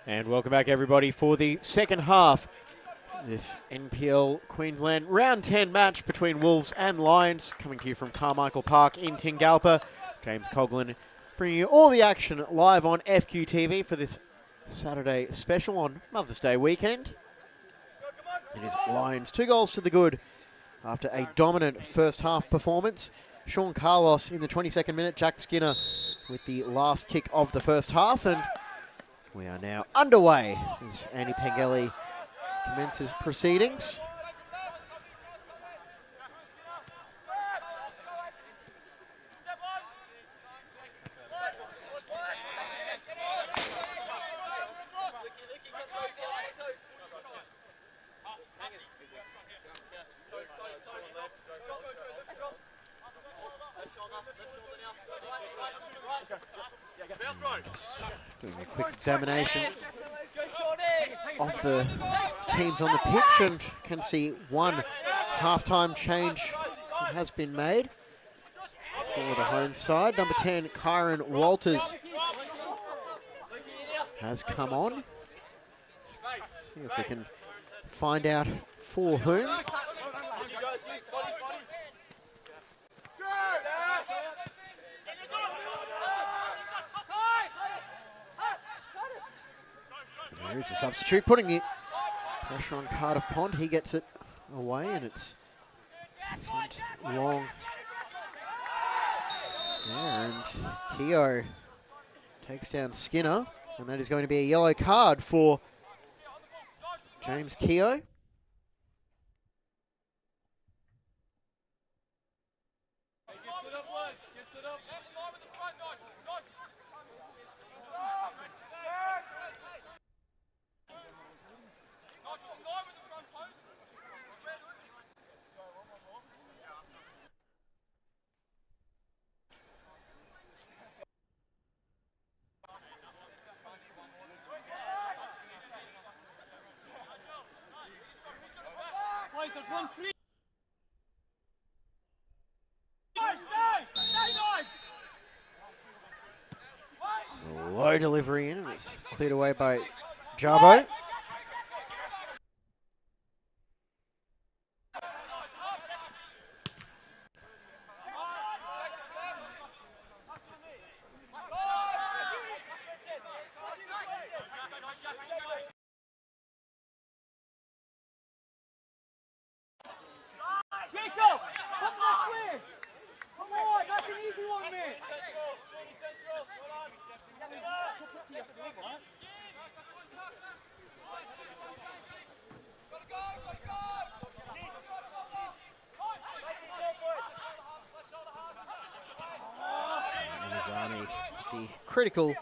And welcome back, everybody, for the second half. This NPL Queensland Round 10 match between Wolves and Lions, coming to you from Carmichael Park in Tingalpa. James Coughlin bringing you all the action live on FQTV for this Saturday special on Mother's Day weekend. It is Lions 2 goals to the good after a dominant first half performance. Sean Carlos in the 22nd minute, Jack Skinner with the last kick of the first half, and we are now underway as Andy Pengelly commences proceedings. Just doing a quick examination of the teams on the pitch, and can see one halftime change that has been made for the home side. Number 10, Kyron Walters, has come on. Let's see if we can find out for whom. There is a substitute, putting it pressure on Cardiff Pond. He gets it away, and it's front long there, and Keogh takes down Skinner, and that is going to be a yellow card for James Keogh. Low delivery in, and it's cleared away by Jarbo. Ramazani, the critical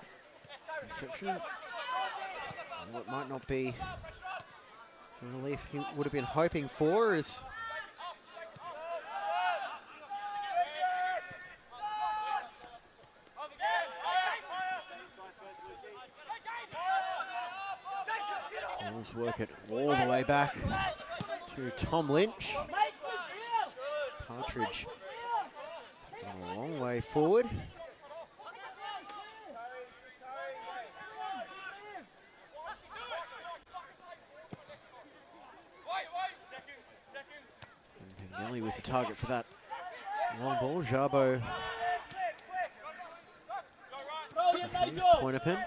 interception. And what might not be the relief he would have been hoping for is Wolves work it all the way back to Tom Lynch. Partridge a long way forward. And Nelly was the target for that long ball. Jabo pointer pin.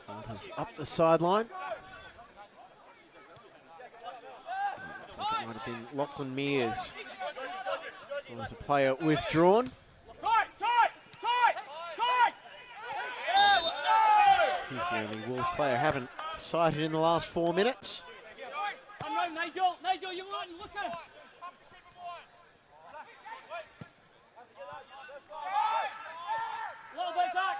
Walters up the sideline. Looks like it might have been Lachlan Mears. There's a player withdrawn. He's the only Wolves player haven't sighted in the last 4 minutes. Nigel, you look at him. Little bit back,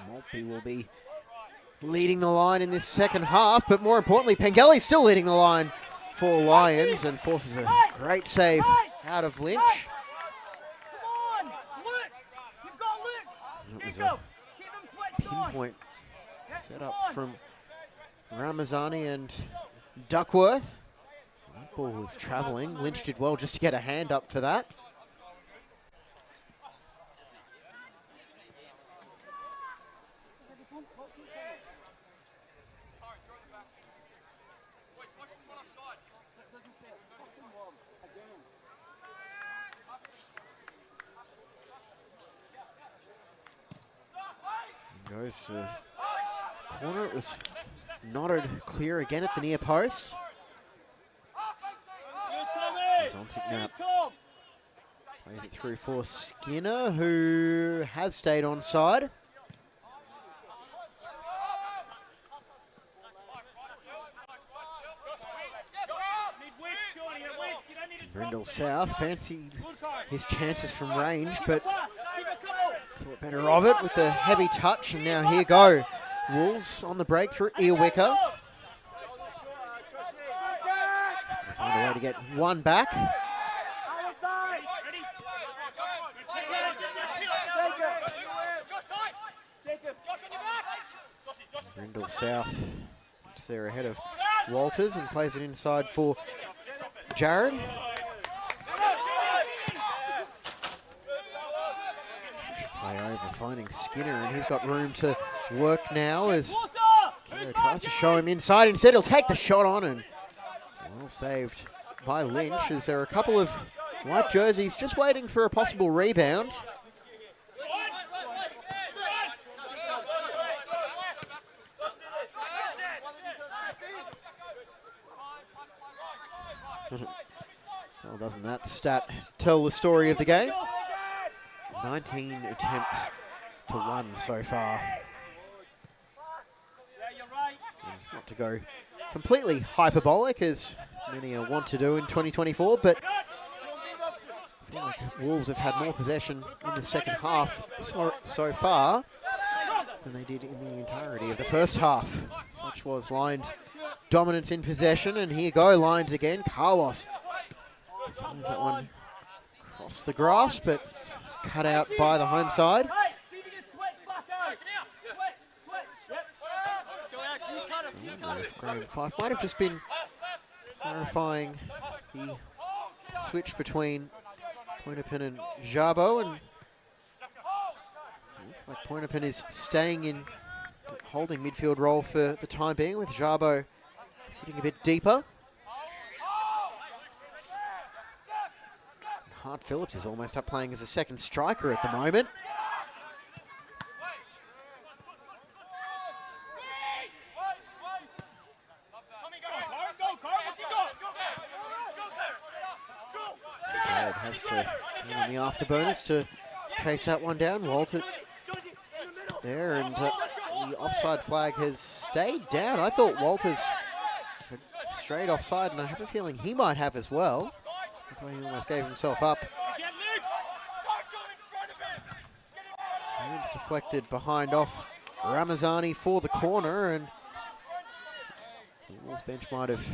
Maltby will be leading the line in this second half, but more importantly, Pengelly's still leading the line for Lions and forces a great save out of Lynch. Come on, Luke. You've got Luke. It was a pinpoint set up from Ramazani and Duckworth. That ball was travelling. Lynch did well just to get a hand up for that. Goes to corner. It was nodded clear again at the near post. Zontic now plays it through for Skinner, who has stayed on side. Brindle South fancies his chances from range, but thought better of it with the heavy touch, and now here go Wolves on the breakthrough. Earwicker find a way to get one back. Brindle South gets there ahead of Walters and plays it inside for Jared. Play over, finding Skinner, and he's got room to work now as Kiro tries to show him inside. Instead, he'll take the shot on, and well saved by Lynch, as there are a couple of white jerseys just waiting for a possible rebound. Well, doesn't that stat tell the story of the game? 19 attempts to 1 so far. And not to go completely hyperbolic, as many want to do in 2024, but I feel like Wolves have had more possession in the second half so far than they did in the entirety of the first half. Such was Lions' dominance in possession, and here go Lions again. Carlos finds that one across the grass, but it's cut out by the home side. Graham Fife might have just been clarifying the switch between Pointerpin and Jabo, and looks like Pointerpin is staying in holding midfield role for the time being, with Jabo sitting a bit deeper. Hart Phillips is almost up playing as a second striker at the moment. Jared has to be on the afterburners to chase that one down. Walter there, and the offside flag has stayed down. I thought Walters had straight offside, and I have a feeling he might have as well. That's why he almost gave himself up. Hands deflected behind off Ramazani for the corner, and the Wolves bench might have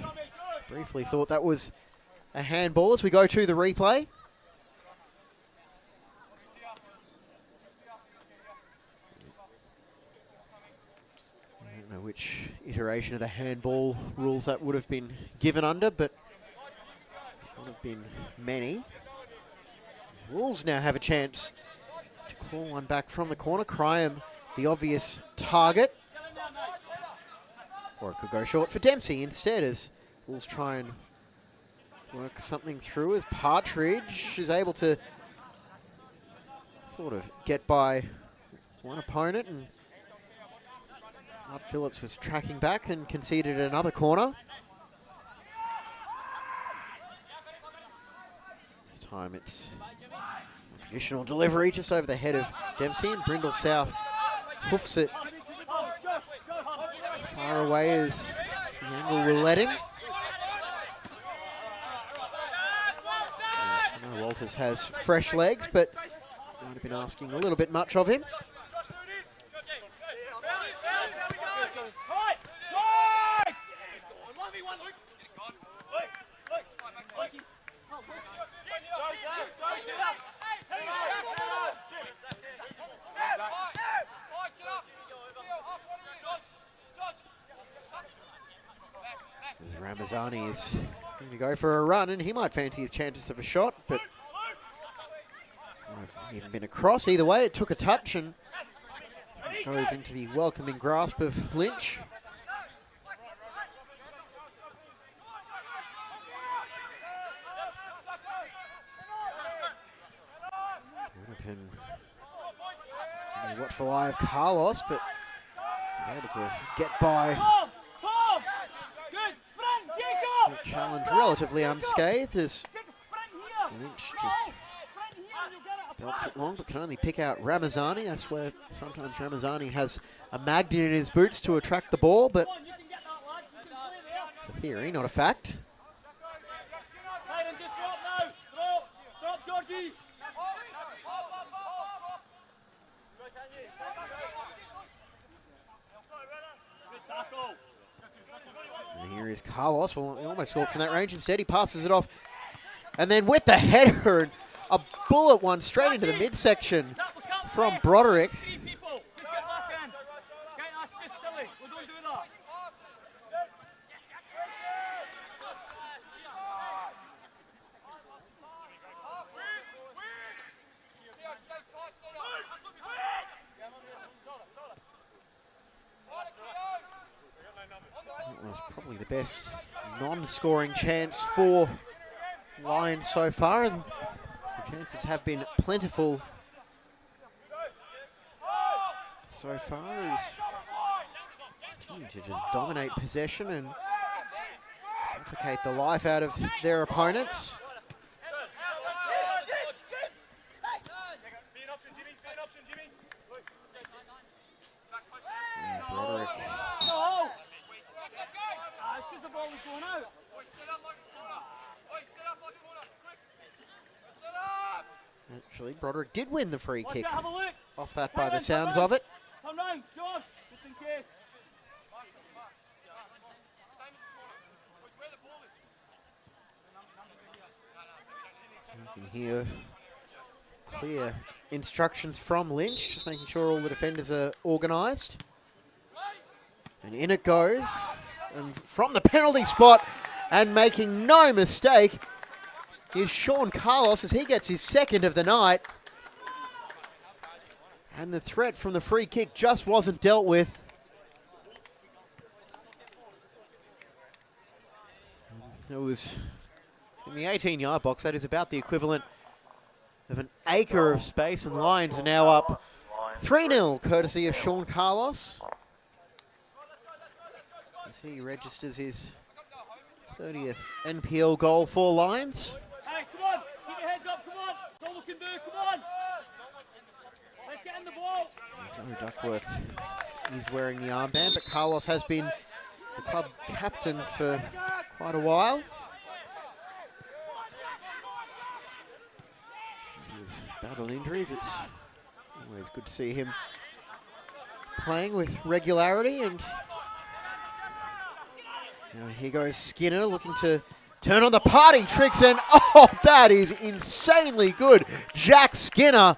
briefly thought that was a handball as we go to the replay. I don't know which iteration of the handball rules that would have been given under, but would have been many. Wolves now have a chance to claw one back from the corner. Cryham, the obvious target. Or it could go short for Dempsey instead, as Wolves try and work something through, as Partridge is able to sort of get by one opponent, and Art Phillips was tracking back and conceded another corner. This time it's a traditional delivery just over the head of Dempsey, and Brindle South hoofs it as far away as the angle will let him. I know Walters has fresh legs, but might have been asking a little bit much of him. As Ramazani is going to go for a run, and he might fancy his chances of a shot, but might have even been a cross. Either way, it took a touch and goes into the welcoming grasp of Lynch. And watchful eye of Carlos, but he's able to get by. The challenge relatively unscathed as Lynch just belts it long, but can only pick out Ramazani. I swear sometimes Ramazani has a magnet in his boots to attract the ball, but it's a theory, not a fact. And here is Carlos. Well, he almost scored from that range. Instead, he passes it off. And then with the header, and a bullet one straight into the midsection from Broderick. That was probably the best non-scoring chance for Lions so far, and the chances have been plentiful so far as continue to just dominate possession and suffocate the life out of their opponents. And Broderick actually, Broderick did win the free kick off that by the sounds of it. You can hear clear instructions from Lynch, just making sure all the defenders are organised. And in it goes, and from the penalty spot, and making no mistake, is Sean Carlos as he gets his second of the night. And the threat from the free kick just wasn't dealt with. It was in the 18-yard box. That is about the equivalent of an acre of space, and Lions are now up 3-0, courtesy of Sean Carlos, as he registers his 30th NPL goal for Lions. Hey, come on, keep your heads up, come on. That's all we can do, come on. Let's get in the ball. Joe Duckworth is wearing the armband, but Carlos has been the club captain for quite a while. He's battled injuries. It's always good to see him playing with regularity. And now here goes Skinner looking to turn on the party tricks, and oh, that is insanely good. Jack Skinner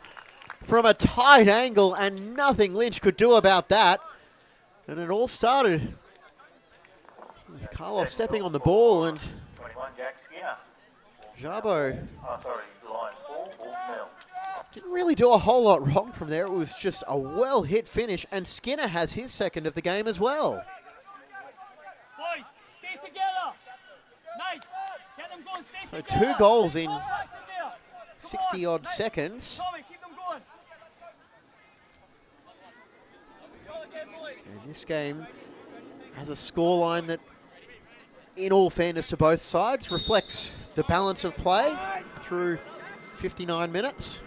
from a tight angle, and nothing Lynch could do about that. And it all started with Carlos stepping on the ball, and 21, Jack Skinner. Jabo Oh, sorry, Lions 4, Wolves 0. didn't really do a whole lot wrong from there. It was just a well-hit finish, and Skinner has his second of the game as well. Boys, stay together. Nice. Get them going, stay So together. 2 goals in Come on, Max, in there. Come 60-odd on. seconds. Tommy, keep them going. And this game has a scoreline that, in all fairness to both sides, reflects the balance of play through 59 minutes.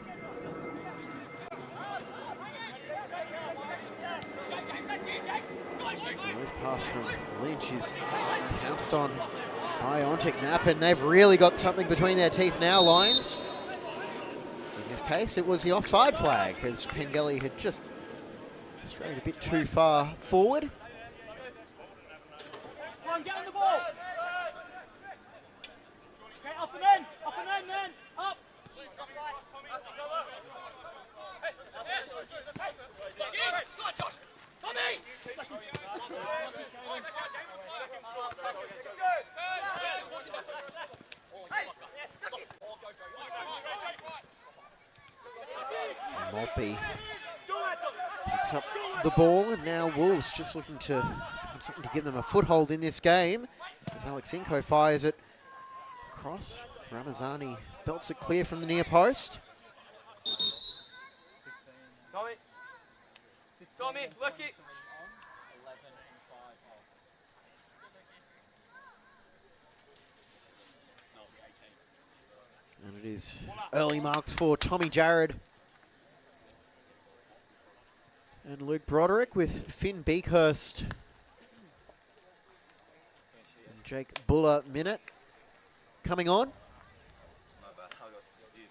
This pass from Lynch is pounced on by Ontic-Knapp, and they've really got something between their teeth now, Lions. In this case, it was the offside flag, as Pengelly had just strayed a bit too far forward. Come on, get on the ball. Okay, up and in, men, up. Go on, Josh. Tommy. Maltby picks up the ball, and now Wolves just looking to find something to give them a foothold in this game. As Alexinko fires it across, Ramazani belts it clear from the near post. Tommy, look it. And it is early marks for Tommy Jarrod and Luke Broderick, with Finn Beakhurst and Jake Buller minute coming on.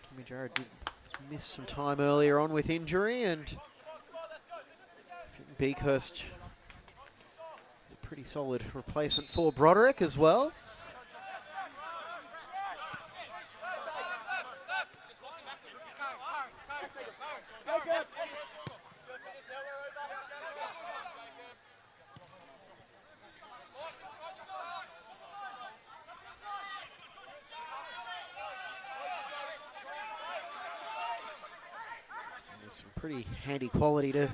Tommy Jarrod did miss some time earlier on with injury, and Finn Beakhurst is a pretty solid replacement for Broderick as well. There's some pretty handy quality to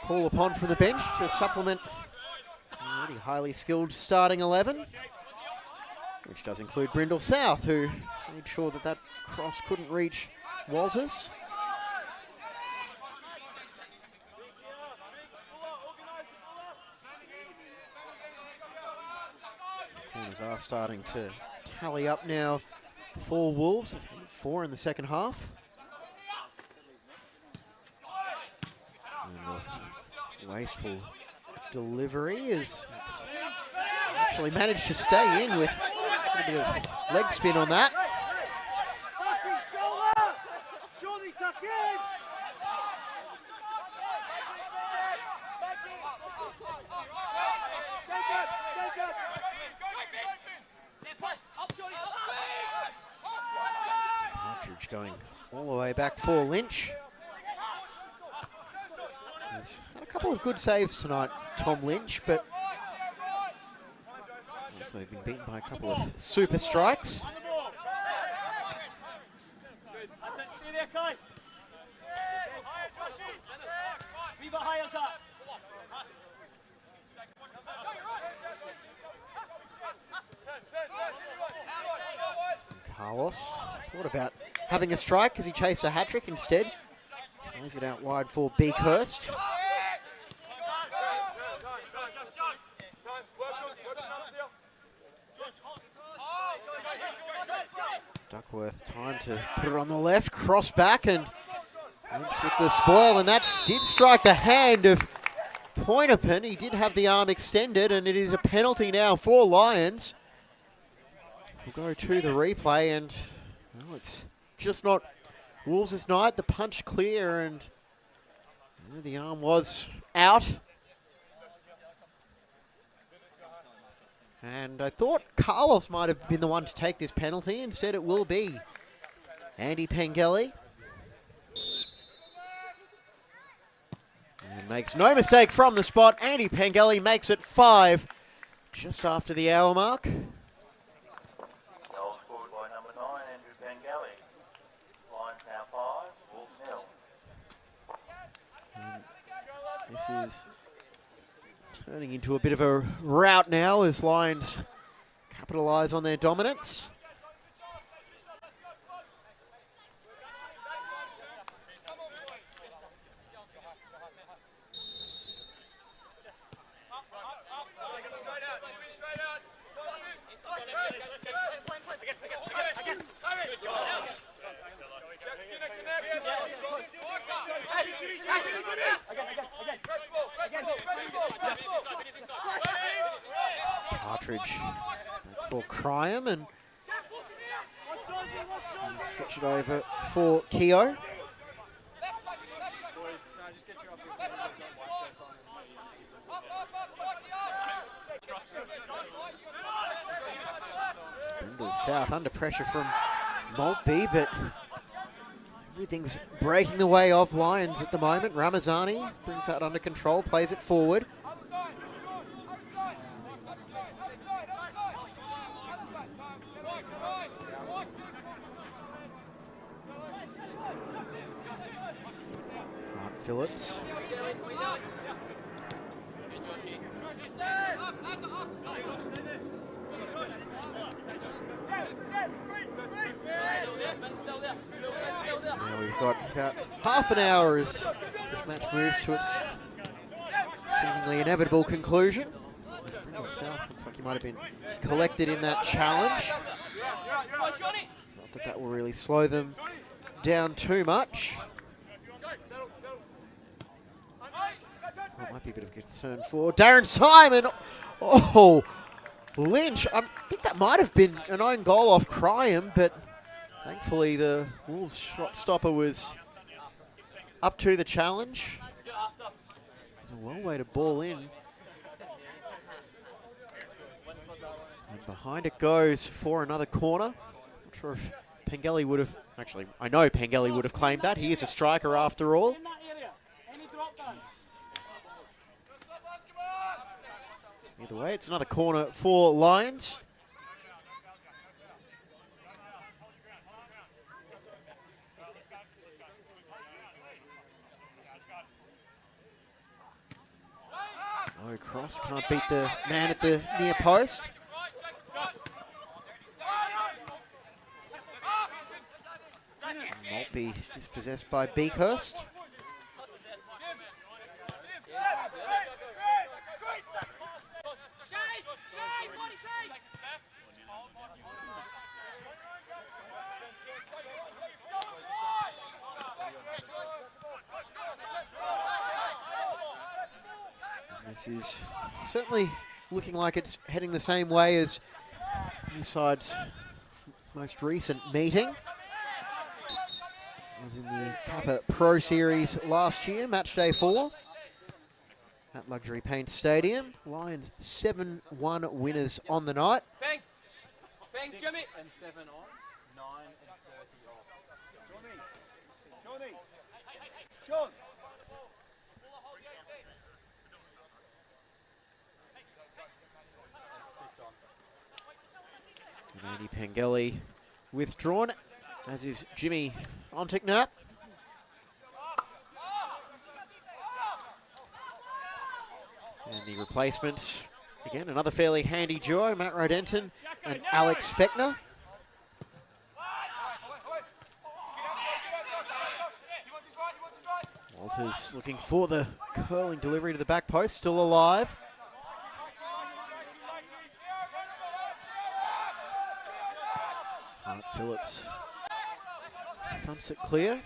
call upon from the bench to supplement an already highly skilled starting 11, which does include Brindle South, who made sure that that cross couldn't reach Walters. The corners are starting to tally up now for Wolves. They've had 4 in the second half. And wasteful delivery is actually managed to stay in with a bit of leg spin on that. Partridge going all the way back for Lynch. He's had a couple of good saves tonight, Tom Lynch, but also been beaten by a couple of super strikes. Carlos thought about having a strike as he chased a hat-trick instead. Plays it out wide for Beakhurst. Duckworth time to put it on the left, cross back, and Lynch with the spoil, and that did strike the hand of Pointerpin. He did have the arm extended, and it is a penalty now for Lions. We'll go to the replay, and well, it's just not Wolves' night. The punch clear, and the arm was out. And I thought Carlos might have been the one to take this penalty. Instead, it will be Andy Pengelly. And makes no mistake from the spot. Andy Pengelly makes it 5 just after the hour mark. Goal scored by number 9, Andrew Pengelly. Lions now 5, Wolves 0. This is turning into a bit of a rout now as Lions capitalise on their dominance. Partridge for Cryham and switch it over for Keogh. Into South under pressure from Maltby, but everything's breaking the way of Lions at the moment. Ramazani brings that under control, plays it forward. Phillips. Now we've got about half an hour as this match moves to its seemingly inevitable conclusion. South looks like he might have been collected in that challenge. Not that that will really slow them down too much. That might be a bit of concern for Darren Simon. Oh, Lynch. I think that might have been an own goal off Cryham, but thankfully the Wolves shot stopper was up to the challenge. It's a well-weighted ball in. And behind it goes for another corner. Not sure if Pengelly would have, actually, I know Pengelly would have claimed that. He is a striker after all. Either way, it's another corner for Lions. Low cross, can't beat the man at the near post. Maltby dispossessed by Beakhurst. This is certainly looking like it's heading the same way as the side's most recent meeting. It was in the Kappa Pro Series last year, match day 4 at Luxury Paint Stadium. Lions 7-1 winners on the night. Bang! Bang, Jimmy! And 7 on, 9 and 30 off. Johnny! Sean! And Andy Pengelly withdrawn, as is Jimmy Ontiknap. And the replacements, again, another fairly handy duo, Matt Rodenton and Alex Fechner. Walters looking for the curling delivery to the back post, still alive. Hart Phillips thumps it clear.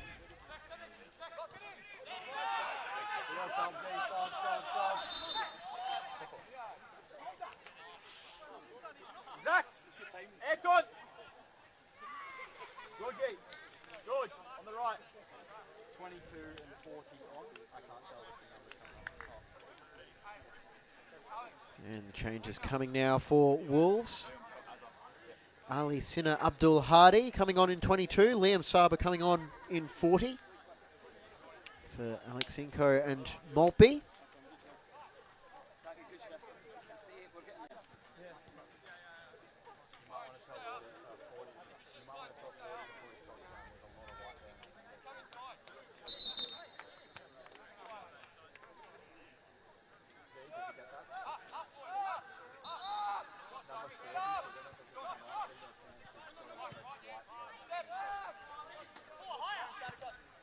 Zach! Anton! Georgie! George, on the right. 22 and 40 on. I can't tell the two numbers coming up. And the changes coming now for Wolves. Ali Sinner Abdul Hadi coming on in 22. Liam Saba coming on in 40. For Alexinko and Maltby.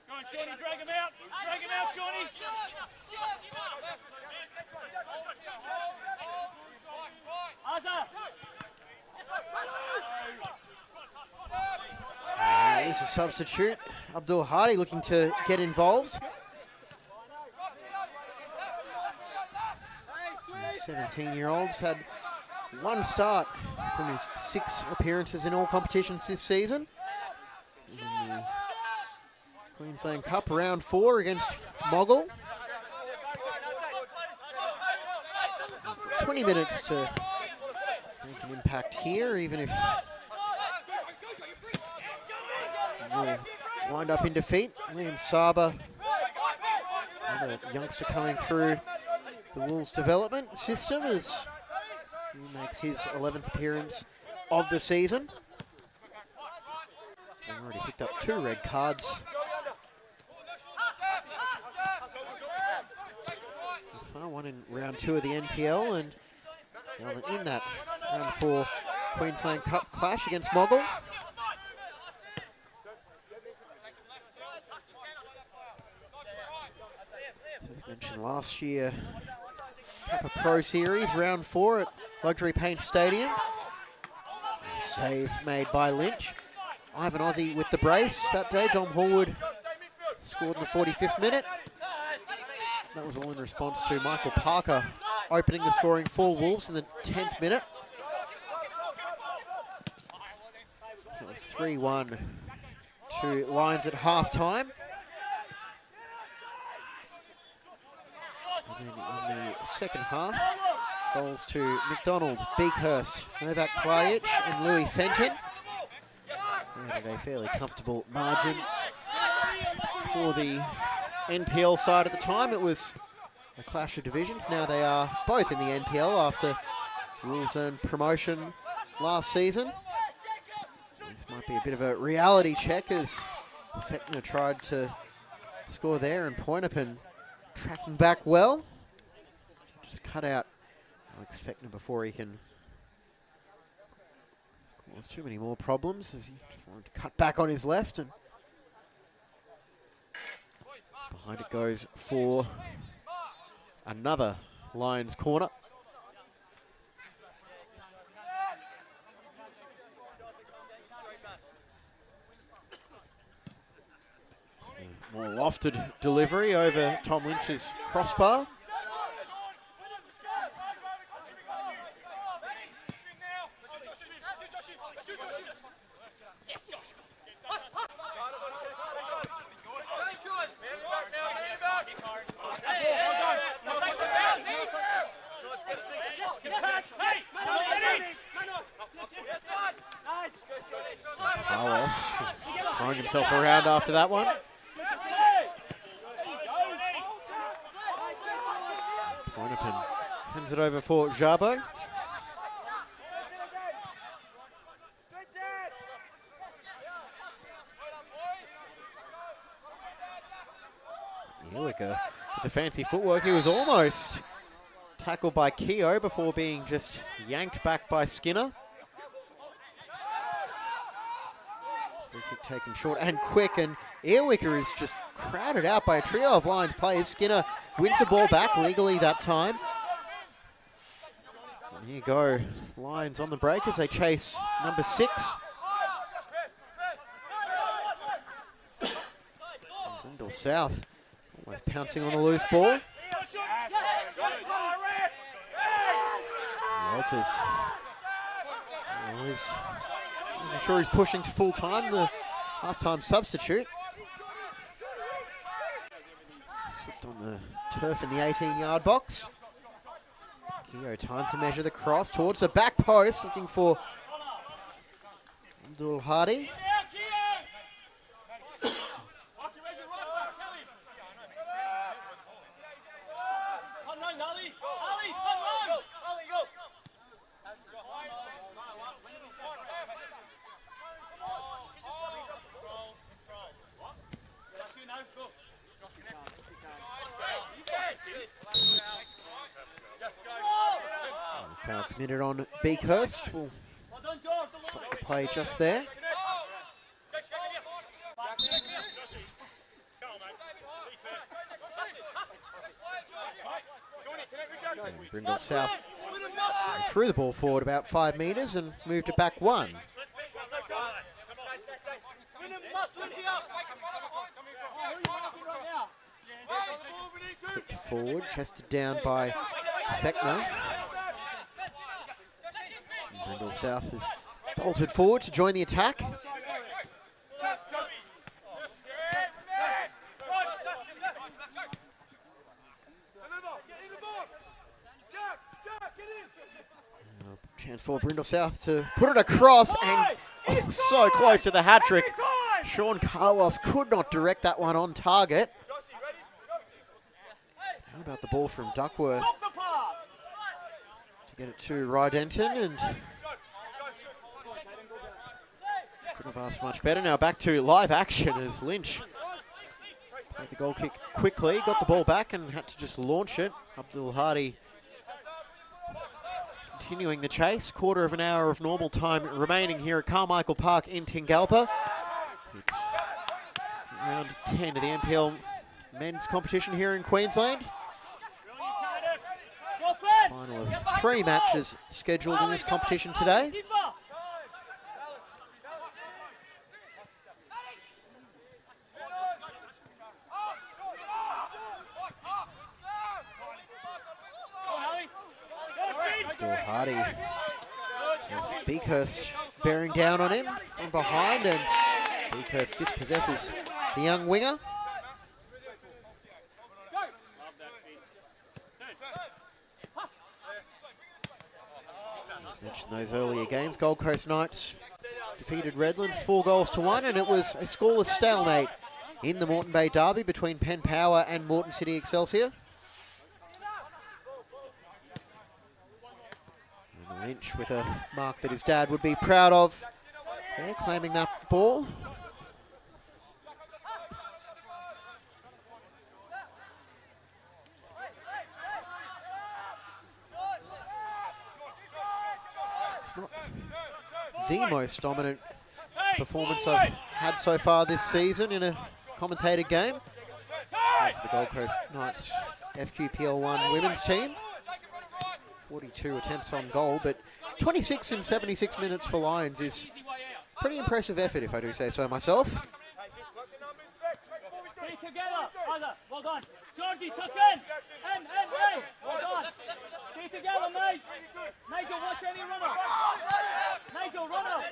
Go on, Shawnee, drag him out! Drag him out, Shawnee! There's a substitute. Abdul Hadi looking to get involved. 17-year-old's had one start from his 6 appearances in all competitions this season. In the Queensland Cup round 4 against Moggle. 20 minutes to make an impact here, even if will wind up in defeat. Liam Saba, another youngster coming through the Wolves development system as he makes his 11th appearance of the season. They've already picked up 2 red cards. So one in round 2 of the NPL and the other in that round 4 Queensland Cup clash against Moggle. As mentioned last year, Kappa Pro Series, round 4 at Luxury Paint Stadium. Save made by Lynch. Ivan Ozzie with the brace that day. Dom Hallwood scored in the 45th minute. That was all in response to Michael Parker opening the scoring for Wolves in the 10th minute. It was 3-1 to Lions at half-time. And then in the second half, goals to McDonald, Beakhurst, Novak Klajic and Louis Fenton. They had a fairly comfortable margin for the NPL side at the time. It was a clash of divisions. Now they are both in the NPL after Wolves earned promotion last season. This might be a bit of a reality check as Fechner tried to score there and Pointerpin tracking back well. Just cut out Alex Fechner before he can cause too many more problems as he just wanted to cut back on his left, and behind it goes for another Lions corner. It's a more lofted delivery over Tom Lynch's crossbar. Carlos throwing himself around after that one. Pointerpin sends it over for Jabo. Ehrlicher with the fancy footwork. He was almost tackled by Keogh before being just yanked back by Skinner. Free kick taken short and quick, and Ehrlicher is just crowded out by a trio of Lions players. Skinner wins the ball back legally that time. And here you go, Lions on the break as they chase number 6. And Grindle South Always pouncing on the loose ball. Walters. I'm sure he's pushing to full time, the half-time substitute. Slipped on the turf in the 18-yard box. Keogh time to measure the cross towards the back post, looking for Abdul Hadi. Foul committed on Beakhurst. Will stop the play just there. And Brindle South threw the ball forward about 5 metres and moved it back 1. Put forward, chested down by Fechner. Brindle South has bolted forward to join the attack. Chance for Brindle South to put it across, and so close to the hat trick. Sean Carlos could not direct that one on target. How about the ball from Duckworth to get it to Rydenton, and couldn't have asked much better. Now back to live action as Lynch played the goal kick quickly, got the ball back and had to just launch it. Abdul Hadi continuing the chase. Quarter of an hour of normal time remaining here at Carmichael Park in Tingalpa. It's round 10 of the NPL men's competition here in Queensland. Final of 3 matches scheduled in this competition today. Abdul Hadi as Beakhurst bearing down on him from behind, and Beakhurst dispossesses the young winger. As mentioned those earlier games, Gold Coast Knights defeated Redlands 4-1, and it was a scoreless stalemate in the Moreton Bay derby between Penn Power and Moreton City Excelsior. And Lynch with a mark that his dad would be proud of. There, claiming that ball. It's not the most dominant performance I've had so far this season in a commentated game. As the Gold Coast Knights FQPL1 women's team. 42 attempts on goal, but 26 in 76 minutes for Lions is pretty impressive effort, if I do say so myself. Stay together, Arthur. Well done. Georgie, tuck in. Well done. Stay together, mate. Nigel, watch any runner. Nigel, runner.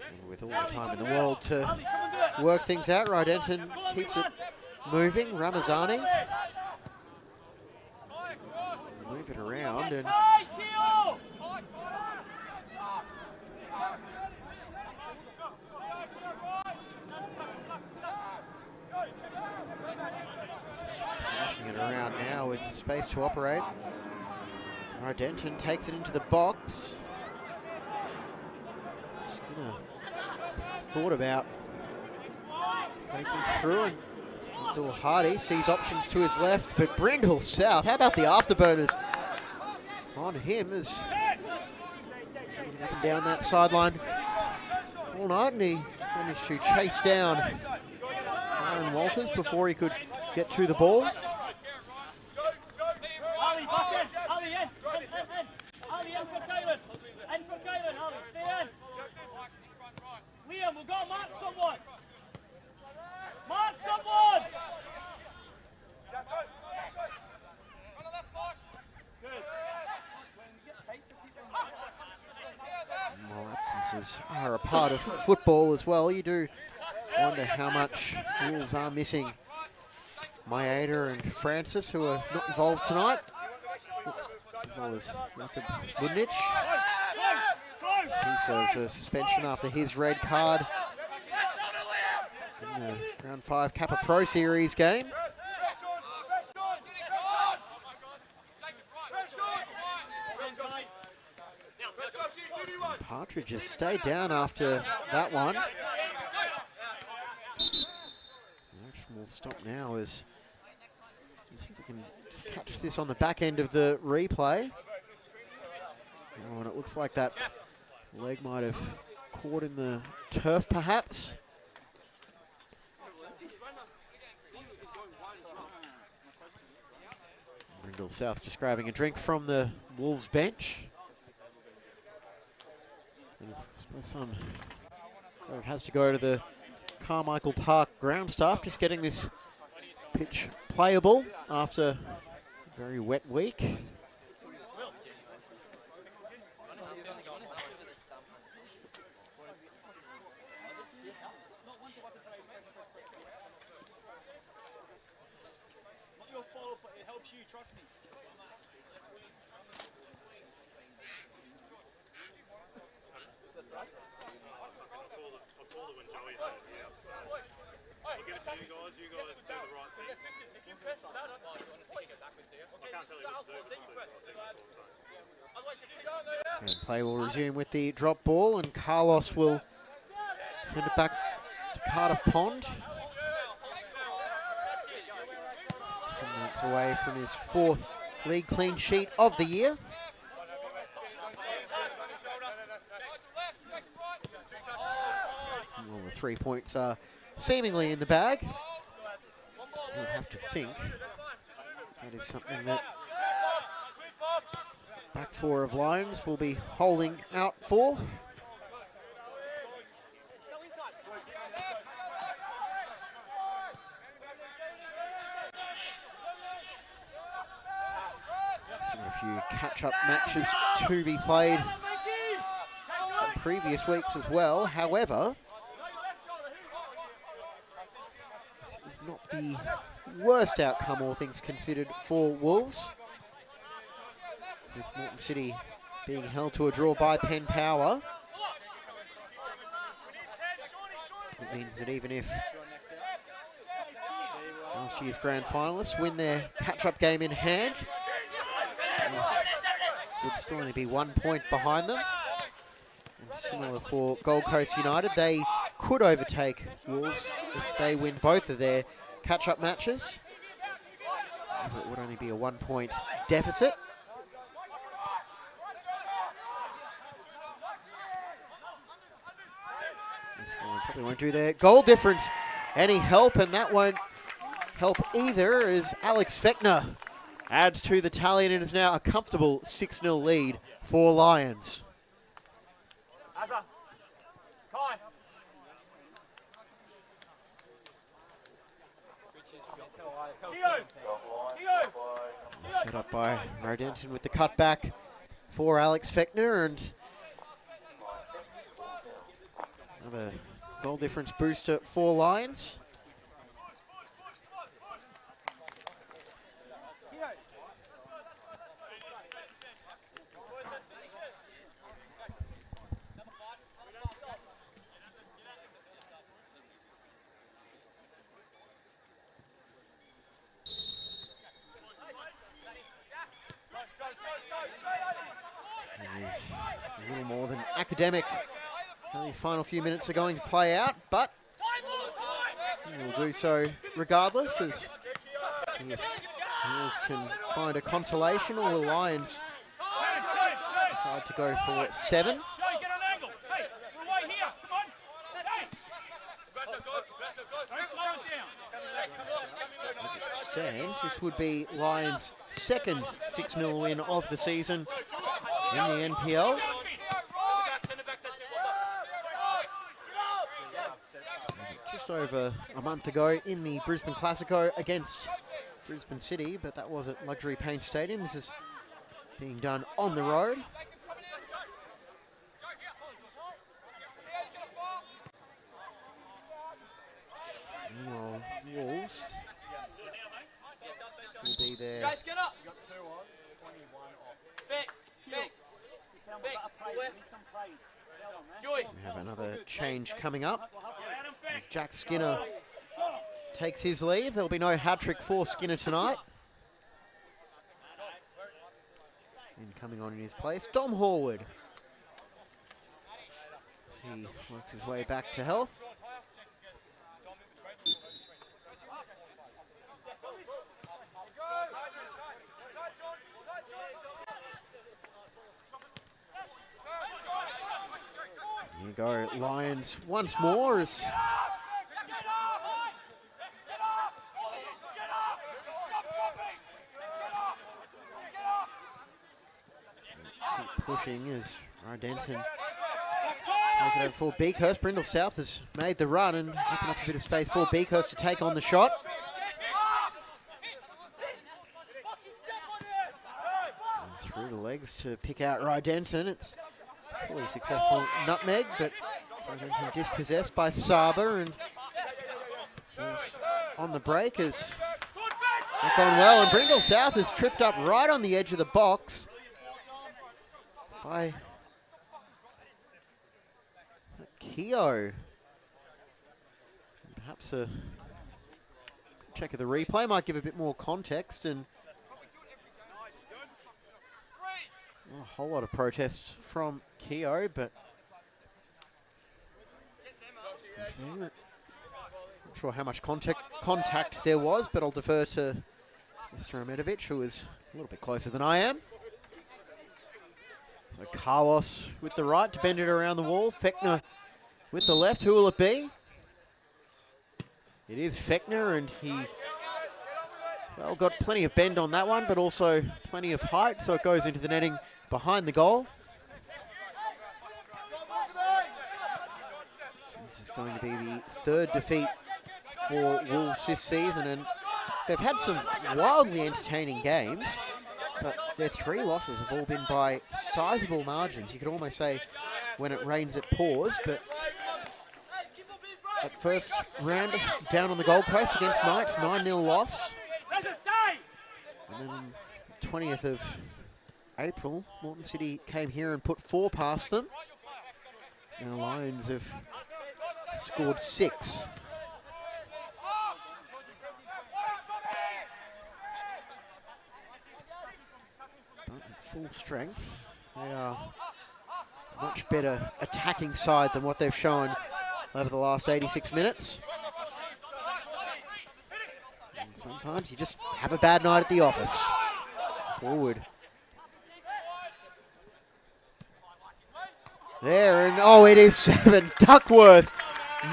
And with all the time in the world to work things out, Rydenton keeps it moving. Ramazani. Move it around and passing it around now with space to operate. Rydenton takes it into the box. Skinner has thought about breaking through, and Abdul Hadi sees options to his left, but Brindle South, how about the afterburners on him as getting up and down that sideline all night, and he managed to chase down Aaron Walters before he could get to the ball. Liam, we'll go mark someone. Mark someone. While absences are a part of football as well, you do wonder how much Wolves are missing Maeda and Francis, who are not involved tonight, as well as Jakob Budnic. He serves a suspension after his red card in the Round 5 Kappa Pro Series game. Partridge has stayed down after that one. We'll stop now as see if we can just catch this on the back end of the replay. Oh, and it looks like that leg might have caught in the turf perhaps. Brindle South just grabbing a drink from the Wolves bench. And I suppose it has to go to the Carmichael Park ground staff, just getting this pitch playable after a very wet week. It helps you, trust me. I'll give it to you guys do the right thing. If you press, no, you want to get backwards here. I can't tell you what to do, but And play will resume with the drop ball, and Carlos will send it back to Cardiff Pond. He's 10 minutes away from his 4th league clean sheet of the year. Well, the 3 points are seemingly in the bag. You would have to think that is something that back 4 of Lions will be holding out for. Still a few catch-up matches to be played from previous weeks as well. However, this is not the worst outcome, all things considered, for Wolves. With Moreton City being held to a draw by Penn Power. It means that even if last year's grand finalists win their catch-up game in hand, would still only be 1 point behind them. And similar for Gold Coast United, they could overtake Wolves if they win both of their catch-up matches. It would only be a 1 point deficit. This one probably won't do their goal difference any help, and that won't help either as Alex Fechner adds to the tally, and it is now a comfortable 6-0 lead for Lions. Set up by Rodenton with the cutback for Alex Fechner, and another goal difference booster for Lions. A little more than academic how these final few minutes are going to play out, but we'll do so regardless, as see if Wolves can find a consolation, or will Lions decide to go for 7. As it stands, this would be Lions' second 6-0 win of the season in the NPL. just over a month ago in the Brisbane Classico against Brisbane City, but that was at Luxury Paint Stadium. This is being done on the road. Meanwhile, Wolves will be there. Guys, get up. You got 2 on, 21 off. Fix. We have another change coming up as Jack Skinner takes his leave. There'll be no hat-trick for Skinner tonight. And coming on in his place, Dom Horwood. As he works his way back to health. Here you go, Lions once more as keep pushing as Ardenton plays it over for Beakhurst. Brindle South has made the run and opened up a bit of space for Beakhurst to take on the shot. And through the legs to pick out Rydenton. It's fully successful nutmeg, but Rydenton dispossessed by Saba, and is on the break has not gone well, and Brindle South has tripped up right on the edge of the box by Keogh. Perhaps a check of the replay might give a bit more context, and a whole lot of protests from Keogh, but not sure how much contact there was, but I'll defer to Mr. Amedovic, who is a little bit closer than I am. So Carlos with the right to bend it around the wall. Fechner with the left. Who will it be? It is Fechner, and he, well, got plenty of bend on that one, but also plenty of height, so it goes into the netting behind the goal. This is going to be the third defeat for Wolves this season, and they've had some wildly entertaining games, but their 3 losses have all been by sizable margins. You could almost say when it rains it pours, but at first round down on the Gold Coast against Knights, 9-0 loss. And then 20th of April, Moreton City came here and put 4 past them. Now Lions have scored 6. But at full strength, they are a much better attacking side than what they've shown over the last 86 minutes. And sometimes you just have a bad night at the office. Forward. There, and oh, it is 7. Duckworth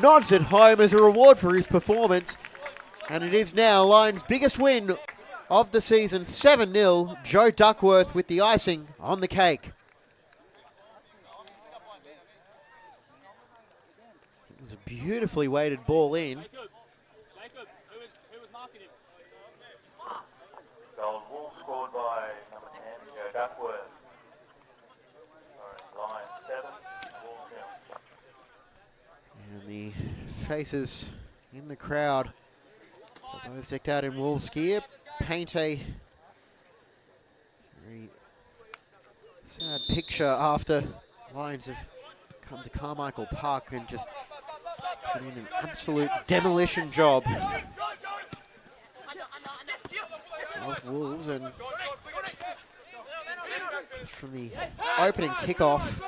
nods at home as a reward for his performance. And it is now Lions' biggest win of the season, 7-0. Joe Duckworth with the icing on the cake. It was a beautifully weighted ball in. Goal Wolves scored by number 10, Joe Duckworth. Lions 7, Wolves 0. And the faces in the crowd of those decked out in Wolves gear paint a very sad picture after Lions have come to Carmichael Park and just put in an absolute demolition job of Wolves. And just from the opening kickoff,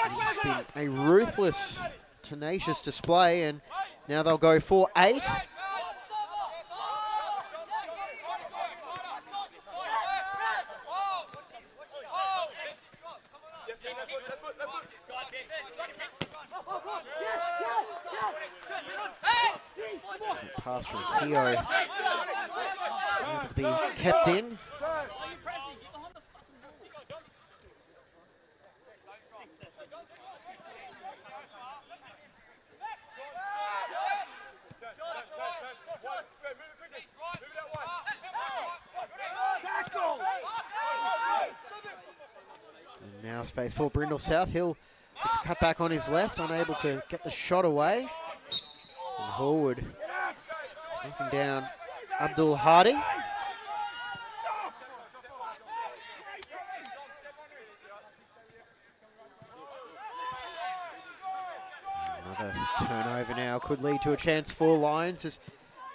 it's just been a ruthless, tenacious display, and now they'll go for 8. Pass from Keogh, able to be kept in. Now space for Brindle South. He'll look to cut back on his left, unable to get the shot away. And Horwood knocking down Abdul Hardy. Another turnover now could lead to a chance for Lions as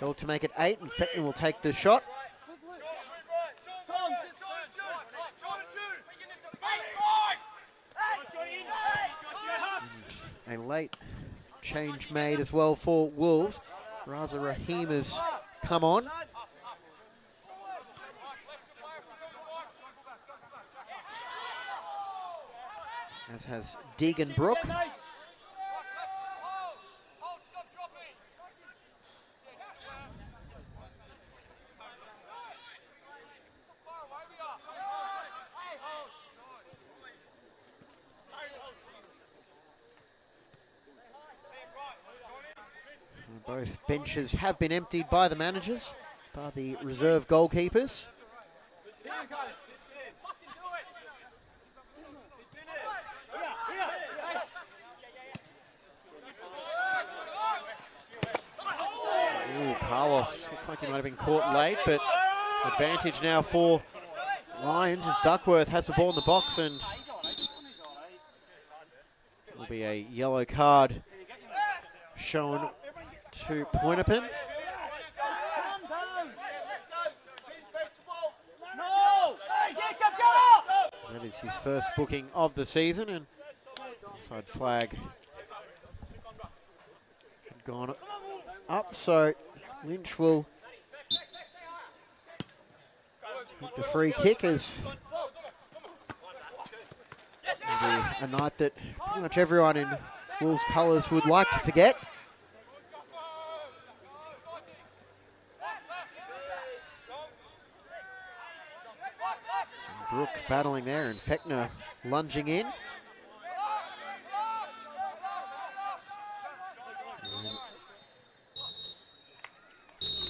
they look to make it 8, and Fechner will take the shot. And a late change made as well for Wolves. Raza Rahim has come on. As has Deegan Brook. Both benches have been emptied by the managers, by the reserve goalkeepers. Ooh, Carlos, looks like he might have been caught late, but advantage now for Lions as Duckworth has the ball in the box, and will be a yellow card shown to Pointerpin. That is his first booking of the season, and inside flag had gone up, so Lynch will hit the free kick as a night that pretty much everyone in Wolves colours would like to forget. Brook battling there, and Fechner lunging in.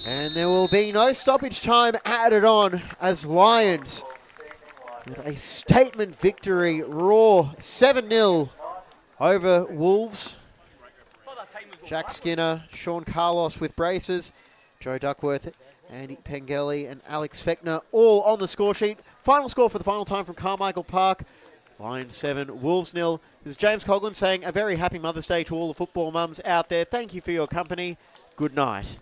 And there will be no stoppage time added on as Lions, with a statement victory, raw 7-0 over Wolves. Jack Skinner, Sean Carlos with braces, Joe Duckworth, Andy Pengelly and Alex Fechner all on the score sheet. Final score for the final time from Carmichael Park. Lions 7, Wolves 0. This is James Coughlin saying a very happy Mother's Day to all the football mums out there. Thank you for your company. Good night.